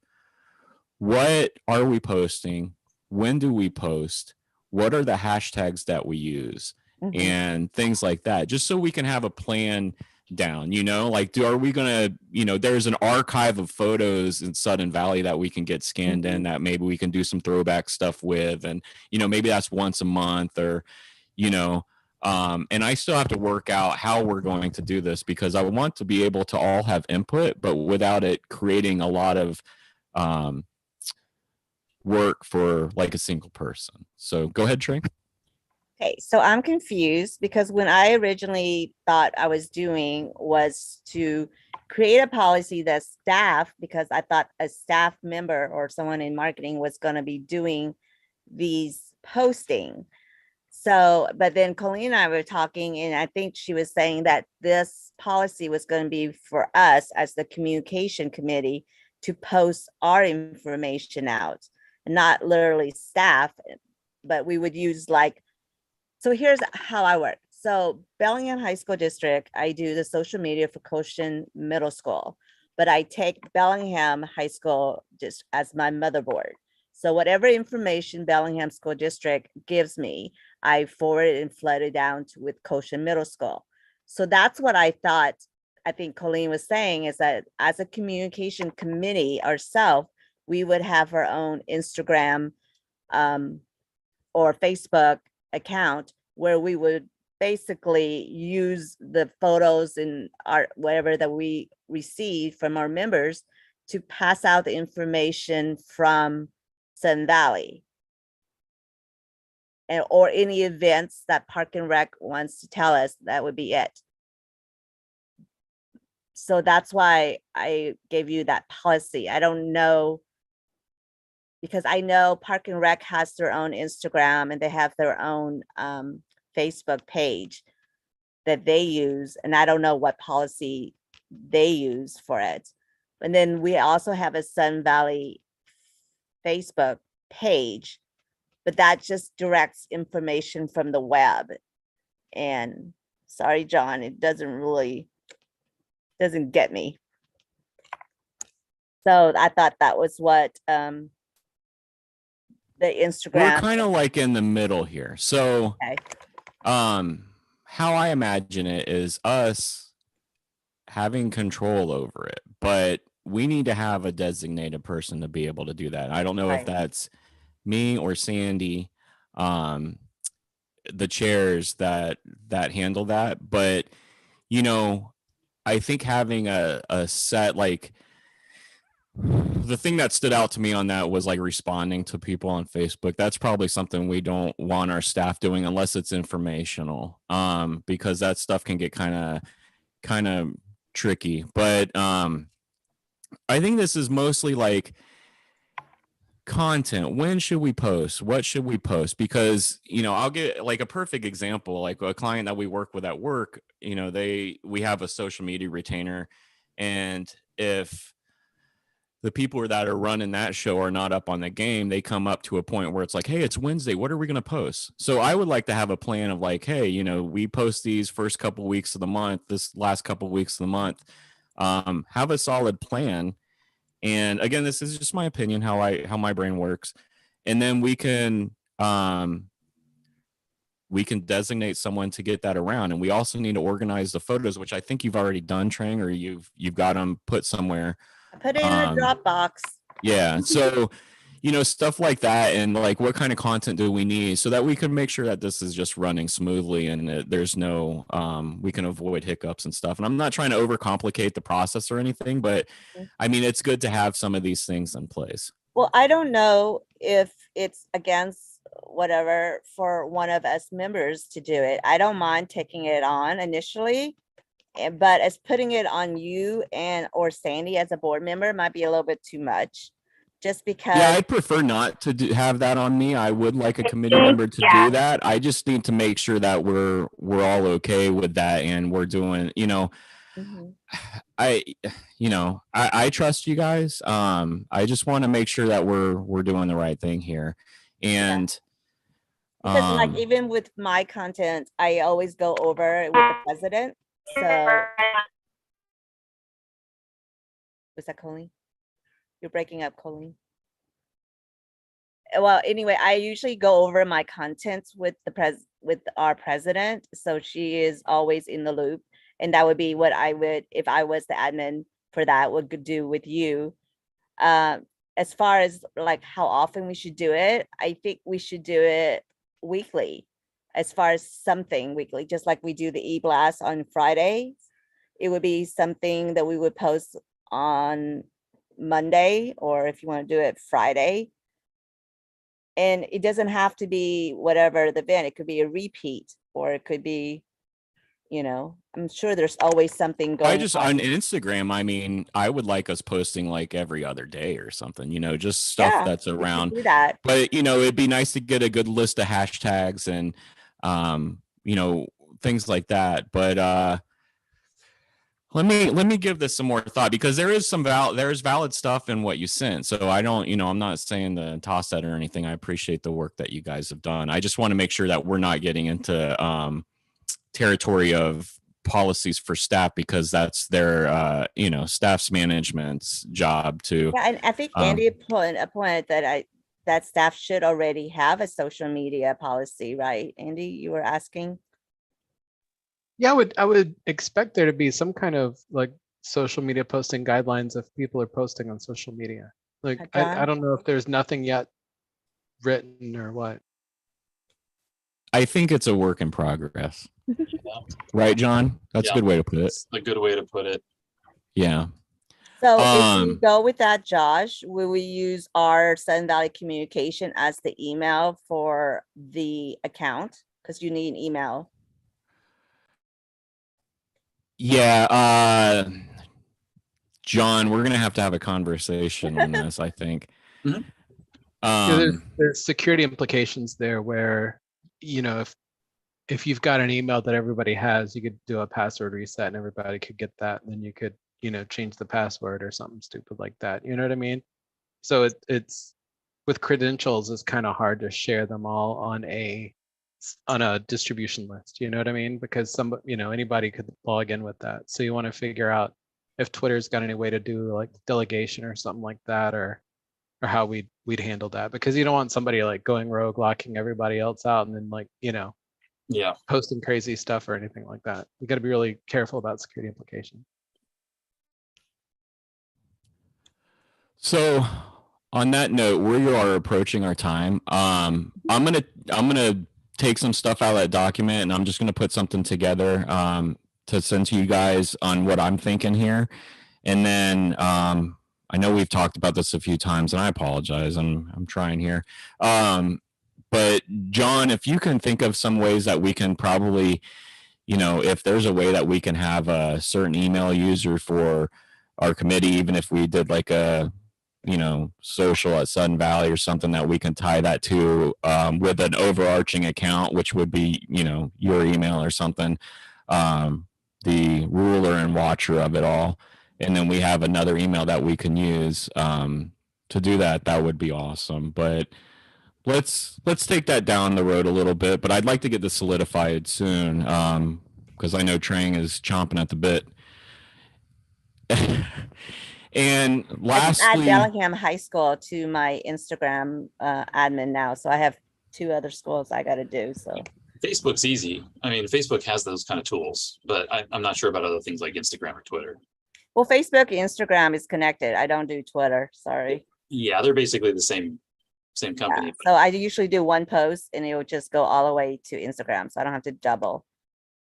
what are we posting? When do we post? What are the hashtags that we use? Mhm. And things like that, just so we can have a plan down, like, are we gonna, there's an archive of photos in Sudden Valley that we can get scanned in that maybe we can do some throwback stuff with, and maybe that's once a month, or and I still have to work out how we're going to do this, because I want to be able to all have input, but without it creating a lot of work for like a single person. So go ahead, Trey. Okay, so I'm confused because when I originally thought I was doing was to create a policy that staff, because I thought a staff member or someone in marketing was going to be doing these posting. So, but then Colleen and I were talking, and I think she was saying that this policy was going to be for us as the communication committee to post our information out, not literally staff, but we would use like, so here's how I work. So Bellingham High School District, I do the social media for Goshen Middle School, but I take Bellingham High School just as my motherboard. So whatever information Bellingham School District gives me, I forward it and flood it down to with Goshen Middle School. So that's what I thought. I think Colleen was saying is that as a communication committee ourselves, we would have our own Instagram or Facebook account where we would basically use the photos and art, whatever that we receive from our members, to pass out the information from Sun Valley, and or any events that Park and Rec wants to tell us. That would be it. So that's why I gave you that policy. I don't know, because I know Park and Rec has their own Instagram and they have their own Facebook page that they use, and I don't know what policy they use for it. And then we also have a Sun Valley Facebook page, but that just directs information from the web. And sorry, John, it doesn't get me. So I thought that was what the Instagram. We're kind of like in the middle here. So Okay. How I imagine it is us having control over it, but we need to have a designated person to be able to do that. I don't know if Right. that's me or Sandy, the chairs that handle that, but you know, I think having a set, like, the thing that stood out to me on that was like responding to people on Facebook. That's probably something we don't want our staff doing unless it's informational, because that stuff can get kind of tricky. But I think this is mostly like content. When should we post? What should we post? Because, you know, I'll get like a perfect example, like a client that we work with at work, you know, we have a social media retainer, and if the people that are running that show are not up on the game, they come up to a point where it's like, hey, it's Wednesday, what are we going to post? So I would like to have a plan of like, hey, you know, we post these first couple weeks of the month, this last couple weeks of the month, have a solid plan. And again, this is just my opinion, how my brain works. And then we can designate someone to get that around. And we also need to organize the photos, which I think you've already done, Trang, or you've got them put somewhere. I put it in a Dropbox. Yeah. So, you know, stuff like that, and like what kind of content do we need so that we can make sure that this is just running smoothly and there's no, we can avoid hiccups and stuff. And I'm not trying to overcomplicate the process or anything, but I mean, it's good to have some of these things in place. Well, I don't know if it's against whatever for one of us members to do it. I don't mind taking it on initially, but as putting it on you or Sandy as a board member might be a little bit too much, just because. Yeah, I'd prefer not to have that on me. I would like a committee member to do that. I just need to make sure that we're all okay with that, and we're doing, you know, I trust you guys. I just want to make sure that we're doing the right thing here. And because like even with my content, I always go over it with the president. So was that Colleen? You're breaking up, Colleen. Well, anyway, I usually go over my contents with with our president, so she is always in the loop, and that would be what I would, if I was the admin for that, would do with you. As far as like how often we should do it, I think we should do it weekly. As far as something weekly, just like we do the e-blast on Fridays, it would be something that we would post on Monday, or if you want to do it Friday. And it doesn't have to be whatever the event, it could be a repeat, or it could be, you know, I'm sure there's always something going on Instagram, I mean, I would like us posting like every other day or something, you know, just stuff that's around. Do that. But, you know, it'd be nice to get a good list of hashtags and, you know, things like that. But let me give this some more thought, because there is there's valid stuff in what you sent. So I don't, you know, I'm not saying to toss that or anything. I appreciate the work that you guys have done. I just want to make sure that we're not getting into territory of policies for staff, because that's their you know, staff's management's job to. Yeah, and I think Andy put a point that staff should already have a social media policy, right? Andy, you were asking. Yeah, I would expect there to be some kind of like social media posting guidelines if people are posting on social media. Like, I don't know if there's nothing yet written or what. I think it's a work in progress. Right, John? That's a good way to put it. That's a good way to put it. Yeah. So if we go with that, Josh, will we use our Sun Valley Communication as the email for the account? Because you need an email. Yeah, John, we're gonna have to have a conversation on this, I think. There's security implications there where, you know, if you've got an email that everybody has, you could do a password reset and everybody could get that, and then you could, you know, change the password or something stupid like that. You know what I mean? So it's with credentials, it's kind of hard to share them all on a distribution list. You know what I mean? Because you know, anybody could log in with that. So you want to figure out if Twitter's got any way to do like delegation or something like that, or how we'd handle that, because you don't want somebody like going rogue, locking everybody else out, and then like, you know, posting crazy stuff or anything like that. We got to be really careful about security implications. So on that note, we are approaching our time. I'm gonna take some stuff out of that document and I'm just gonna put something together to send to you guys on what I'm thinking here. And then I know we've talked about this a few times and I apologize. I'm trying here. But John, if you can think of some ways that we can probably, if there's a way that we can have a certain email user for our committee, even if we did like a, social at Sun Valley or something that we can tie that to with an overarching account, which would be, your email or something, the ruler and watcher of it all. And then we have another email that we can use to do that. That would be awesome. But let's take that down the road a little bit. But I'd like to get this solidified soon because I know Trang is chomping at the bit. And I just lastly, add Bellingham High School to my Instagram admin now. So I have 2 other schools I got to do. So Facebook's easy. I mean, Facebook has those kind of tools, but I'm not sure about other things like Instagram or Twitter. well, Facebook and Instagram is connected. I don't do Twitter. Sorry. Yeah, they're basically the same company. Yeah. So I usually do one post and it will just go all the way to Instagram. So I don't have to double.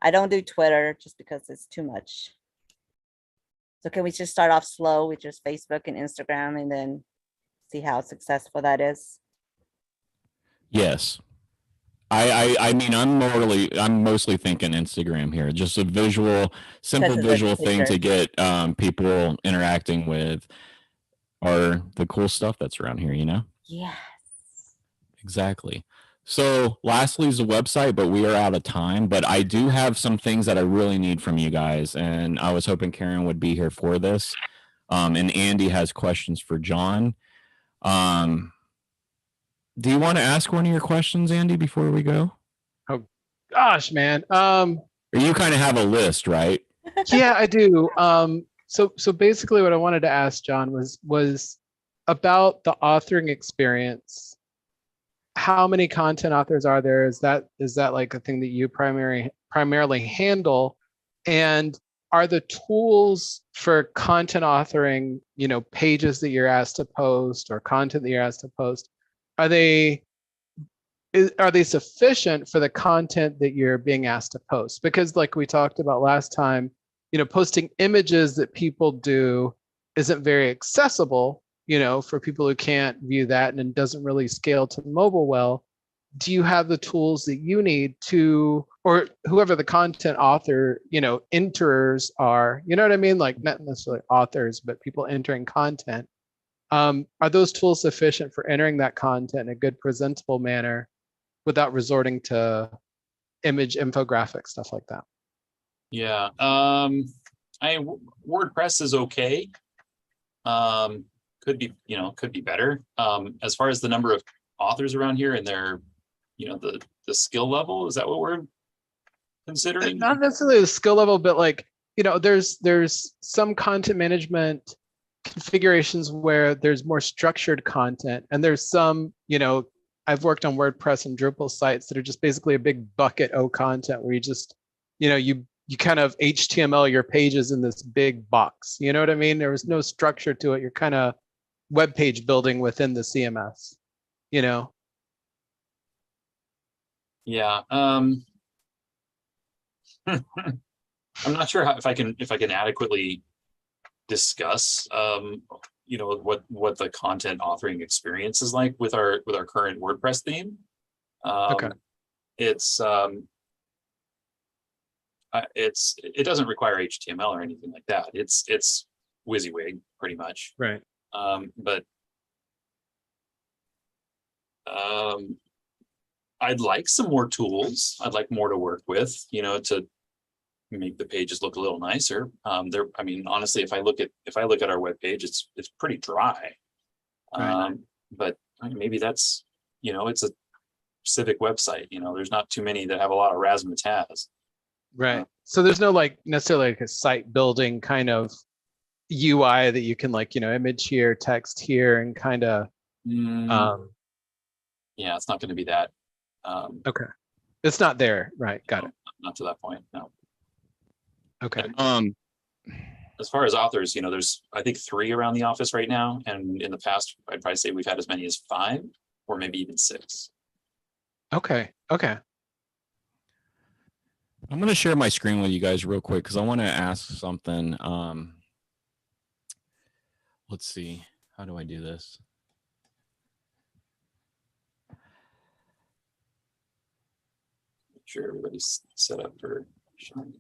I don't do Twitter just because it's too much. So can we just start off slow with just Facebook and Instagram and then see how successful that is? yes. I mean, I'm mostly thinking Instagram here. Just a simple Because of the visual thing to picture. get people interacting with the cool stuff that's around here, Yes. Exactly. So lastly is the website, but we are out of time. But I do have some things that I really need from you guys. And I was hoping Karen would be here for this. And Andy has questions for John. Do you want to ask one of your questions, Andy, before we go? Gosh, man. Or you kind of have a list, right? Yeah, I do. So basically what I wanted to ask John was about the authoring experience. How many content authors are there? Is that like a thing that you primarily handle? And are the tools for content authoring, pages that you're asked to post or content that you're asked to post, are they sufficient for the content that you're being asked to post? Because like we talked about last time, posting images that people do isn't very accessible, for people who can't view that, and it doesn't really scale to mobile well. Do you have the tools that you need to, or whoever the content author, enterers are, you know what I mean? Like not necessarily authors, but people entering content. Are those tools sufficient for entering that content in a good, presentable manner without resorting to image infographics, stuff like that? Yeah. WordPress is okay. Could be better. As far as the number of authors around here and their, the skill level, is that what we're considering? Not necessarily the skill level, but like, there's some content management configurations where there's more structured content, and there's some, I've worked on WordPress and Drupal sites that are just basically a big bucket of content where you just, you kind of HTML your pages in this big box. You know what I mean? There was no structure to it. You're kind of web page building within the CMS, Yeah. I'm not sure if I can adequately discuss what the content authoring experience is like with our current WordPress theme. Okay. It doesn't require HTML or anything like that. It's WYSIWYG pretty much. Right. But I'd like some more tools. I'd like more to work with, to make the pages look a little nicer. Honestly, if I look at our web page, it's pretty dry. Right. But maybe that's, it's a civic website. There's not too many that have a lot of razzmatazz. Right. So there's no like necessarily like a site building kind of UI that you can like, image here, text here, and kind of. Yeah, it's not going to be that. Okay. It's not there. Right. Got it. Not to that point. No. Okay. as far as authors, there's, I think, 3 around the office right now. And in the past, I'd probably say we've had as many as 5 or maybe even 6. Okay. Okay. I'm going to share my screen with you guys real quick because I want to ask something. Let's see. How do I do this? Make sure everybody's set up for showing.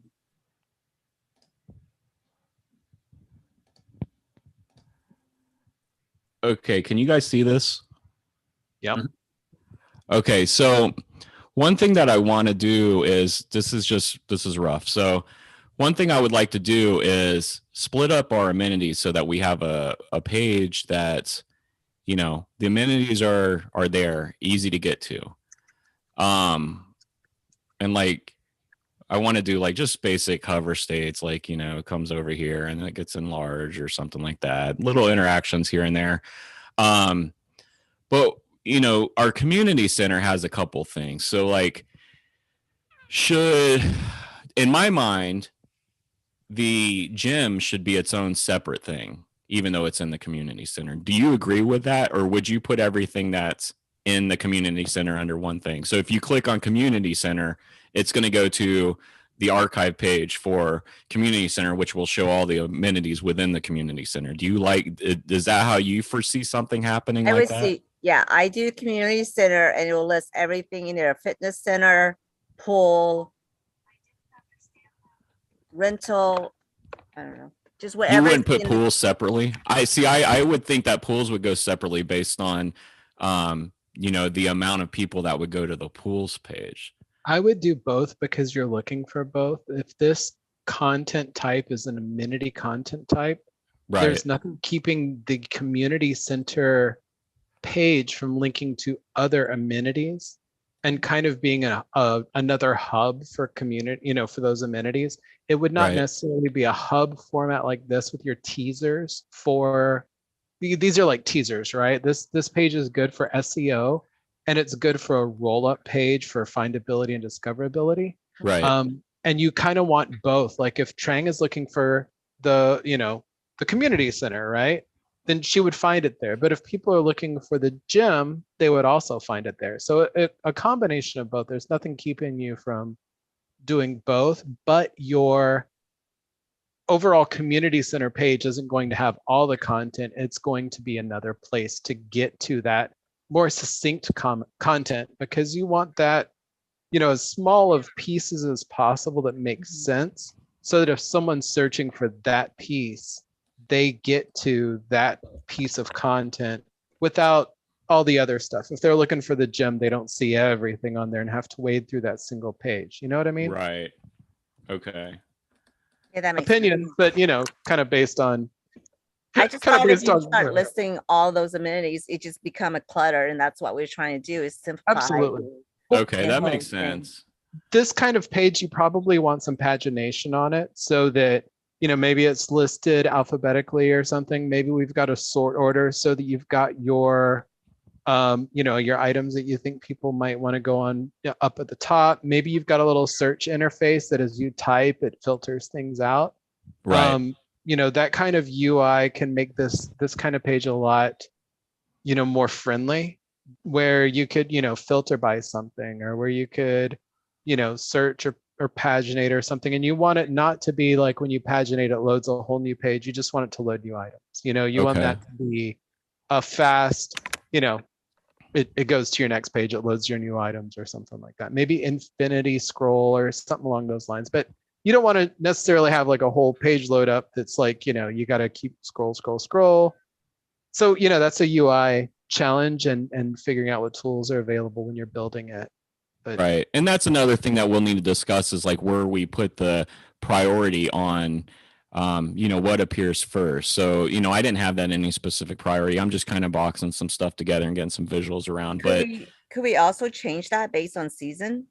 Okay, can you guys see this? Yep. Okay, so one thing that I want to do is, this is rough. So one thing I would like to do is split up our amenities so that we have a page that, the amenities are there, easy to get to. And like, I want to do like just basic cover states, like, it comes over here and it gets enlarged or something like that. Little interactions here and there. But, our community center has a couple things. So like, in my mind, the gym should be its own separate thing, even though it's in the community center. Do you agree with that? Or would you put everything that's in the community center under one thing? So if you click on community center, it's going to go to the archive page for community center, which will show all the amenities within the community center. Do you is that how you foresee something happening I like would that? see, yeah, I do community center and it will list everything in there, fitness center, pool, rental, I don't know, just You whatever. wouldn't is put in- pools separately? I would think that pools would go separately based on, the amount of people that would go to the pools page. I would do both because you're looking for both. If this content type is an amenity content type, Right. there's nothing keeping the community center page from linking to other amenities and kind of being another hub for community, for those amenities. It would not Right. necessarily be a hub format like this with your teasers for, these are like teasers, right? This page is good for SEO and it's good for a roll-up page for findability and discoverability. Right. And you kind of want both. Like if Trang is looking for the community center, right? Then she would find it there. But if people are looking for the gym, they would also find it there. So a combination of both. There's nothing keeping you from doing both, but your overall community center page isn't going to have all the content. It's going to be another place to get to that more succinct content, because you want that, as small of pieces as possible that make sense, so that if someone's searching for that piece, they get to that piece of content without all the other stuff. If they're looking for the gym, they don't see everything on there and have to wade through that single page. You know what I mean? Right. Okay. Yeah, that makes Opinions, sense. but kind of based on. I just kind of thought if based you on- start listing all those amenities, it just become a clutter, and that's what we're trying to do is simplify. Absolutely. Okay, the that whole makes thing. sense. This kind of page, you probably want some pagination on it so that, maybe it's listed alphabetically or something. Maybe we've got a sort order so that you've got your, your items that you think people might want to go on up at the top. Maybe you've got a little search interface that as you type, it filters things out. Right. That kind of UI can make this kind of page a lot, more friendly, where you could, filter by something, or where you could, search or paginate or something. And you want it not to be like when you paginate, it loads a whole new page. You just want it to load new items. You want Okay. that to be a fast, it goes to your next page, it loads your new items or something like that. Maybe infinity scroll or something along those lines. But you don't want to necessarily have like a whole page load up that's like, you got to keep scroll. So, that's a UI challenge and figuring out what tools are available when you're building it. But Right. And that's another thing that we'll need to discuss is like where we put the priority on, what appears first. So, I didn't have that in any specific priority. I'm just kind of boxing some stuff together and getting some visuals around. But Could we also change that based on season?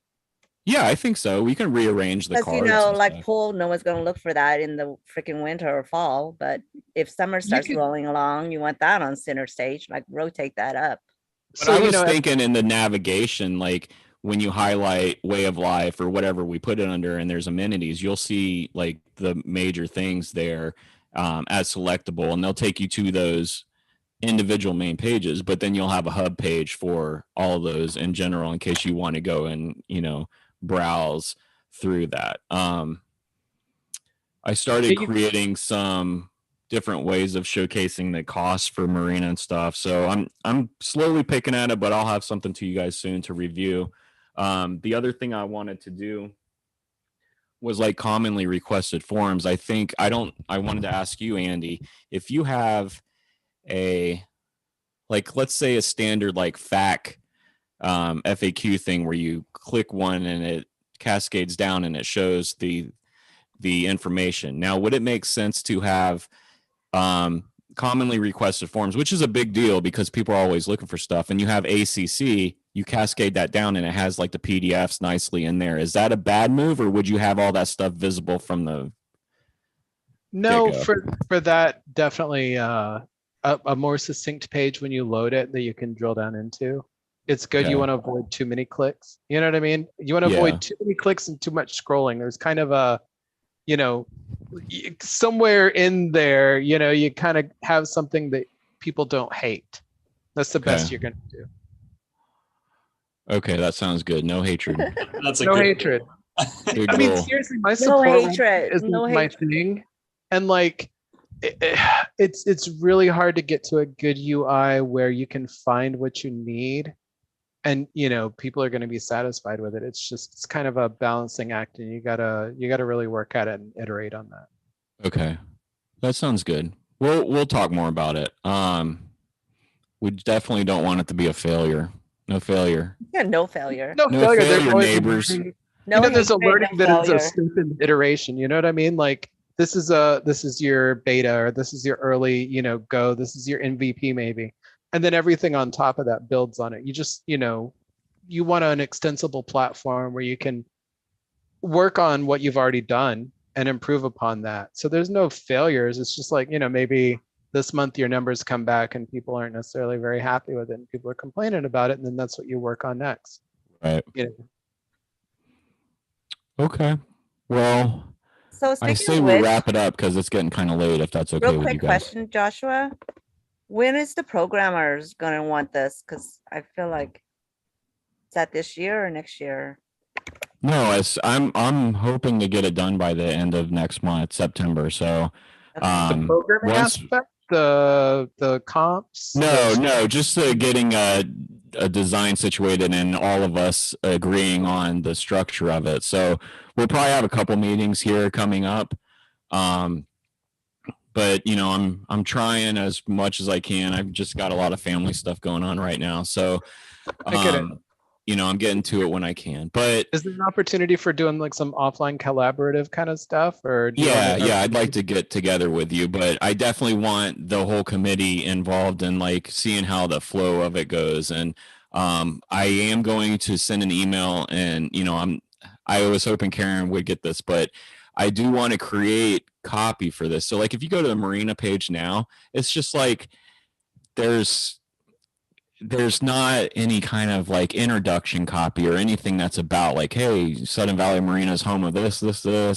yeah, I think so. We can rearrange the Because cards. and like stuff. pool, no one's gonna look for that in the freaking winter or fall. But if summer starts could- rolling along, you want that on center stage, like rotate that up. But I was thinking in the navigation, like when you highlight way of life or whatever we put it under and there's amenities, you'll see like the major things there. as selectable, and they'll take you to those individual main pages, but then you'll have a hub page for all of those in general in case you want to go and, you know, browse through that. I started creating some different ways of showcasing the costs for Marina and stuff. So I'm slowly picking at it, but I'll have something to you guys soon to review. The other thing I wanted to do was like commonly requested forms. I wanted to ask you, Andy, if you have a, like, let's say a standard like FAQ FAQ thing where you click one and it cascades down and it shows the information. Now, would it make sense to have commonly requested forms, which is a big deal because people are always looking for stuff, and you have ACC, you cascade that down and it has like the PDFs nicely in there. Is that a bad move, or would you have all that stuff visible from the No, get-go? for that, definitely a more succinct page when you load it that you can drill down into. It's good. Okay. You want to avoid too many clicks. You know what I mean? You want to Yeah. avoid too many clicks and too much scrolling. There's kind of a, you know, somewhere in there, you know, you kind of have something that people don't hate. That's the best Okay. you're going to do. Okay, that sounds good. No hatred. That's a No good- hatred. Good I mean, goal. seriously, my No support hatred. isn't No my hatred. thing. And like, it's really hard to get to a good UI where you can find what you need, and you know people are going to be satisfied with it. It's kind of a balancing act, and you gotta really work at it and iterate on that. Okay, that sounds good. We'll talk more about it. We definitely don't want it to be a failure. No failure. Yeah, no failure. No, No failure. There's failure, always neighbors. learning. No You know, there's a hatred, learning no that is a failure. stupid iteration. You know what I mean? Like this is your beta, or this is your early, you know, go. This is your MVP maybe, and then everything on top of that builds on it. You just, you know, you want an extensible platform where you can work on what you've already done and improve upon that. So there's no failures. It's just like, you know, maybe this month your numbers come back and people aren't necessarily very happy with it and people are complaining about it, and then that's what you work on next. Right. You know, Okay. Well, So I speaking say of we which, wrap it up because it's getting kind of late. If that's okay real with you quick guys. question, Joshua. When is the programmers gonna want this? Because I feel like is that this year or next year? No, I'm hoping to get it done by the end of next month, September. So, Okay. the programming once- aspect, the comps. no, just getting a design situated and all of us agreeing on the structure of it. So we'll probably have a couple meetings here coming up. But you know, I'm trying as much as I can. I've just got a lot of family stuff going on right now. So, I get it. you know, I'm getting to it when I can. But Is there an opportunity for doing like some offline collaborative kind of stuff, or do you wanna- yeah, I'd like to get together with you, but I definitely want the whole committee involved in like seeing how the flow of it goes. And I am going to send an email, and you know, I was hoping Karen would get this, but I do want to create copy for this. So like if you go to the Marina page now, it's just like there's not any kind of like introduction copy or anything that's about like, hey, Sudden Valley Marina is home of this,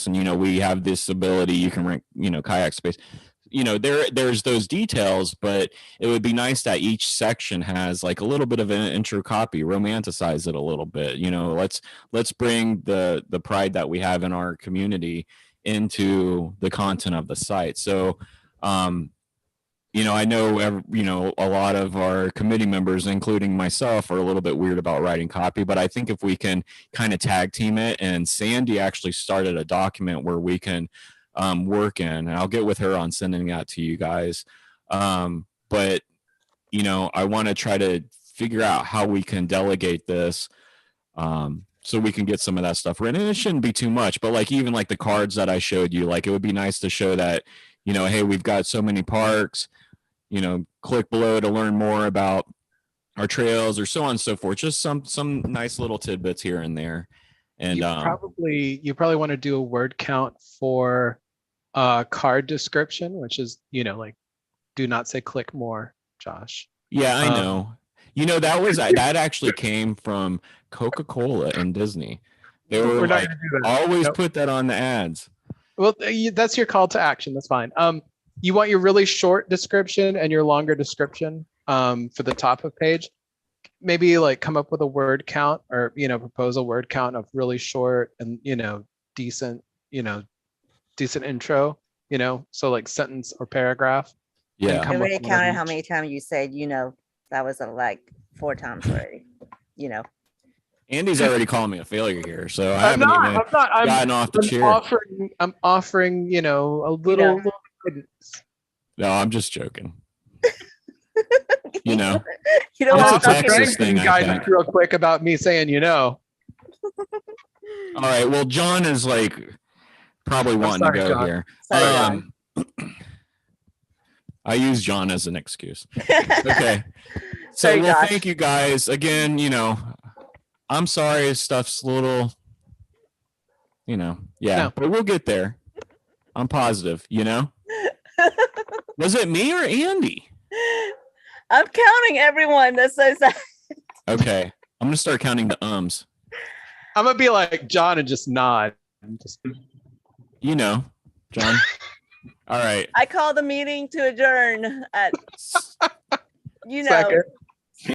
and you know, we have this ability, you can rent, you know, kayak space. You know, there's those details, but it would be nice that each section has like a little bit of an intro copy, romanticize it a little bit. You know, let's bring the pride that we have in our community into the content of the site. So, you know, I know, you know, a lot of our committee members, including myself, are a little bit weird about writing copy, but I think if we can kind of tag team it, and Sandy actually started a document where we can work in, and I'll get with her on sending that to you guys. But, you know, I want to try to figure out how we can delegate this so we can get some of that stuff written. And it shouldn't be too much, but like even like the cards that I showed you, like it would be nice to show that, you know, hey, we've got so many parks, you know, click below to learn more about our trails or so on and so forth. Just some nice little tidbits here and there. And you probably want to do a word count for card description, which is, you know, like do not say click more, Josh. yeah, I know. You know, that actually came from Coca-Cola and Disney. They were We're not like, gonna do that. always Nope. put that on the ads. Well, that's your call to action. That's fine. you want your really short description and your longer description for the top of page. Maybe like come up with a word count or, propose a word count of really short and, decent, decent intro, so like sentence or paragraph. Yeah. I come up already with counted one how each. many times you said, that was like 4 times already, Andy's already calling me a failure here, so I I'm haven't not, even I'm not, I'm, gotten off the I'm chair. offering, a little guidance. No, I'm just joking. You don't It's want a to talk Texas any- thing, I guidance think. real quick about me saying, All right. Well, John is like probably wanting sorry, to go John. here. Sorry, John. I use John as an excuse. Okay. So, Sorry, well, Josh. thank you guys again. I'm sorry, stuff's a little, yeah, No. but we'll get there. I'm positive. Was it me or Andy? I'm counting everyone that says that. Okay, I'm gonna start counting the ums. I'm gonna be like John and just nod. John. All right. I call the meeting to adjourn at, Second.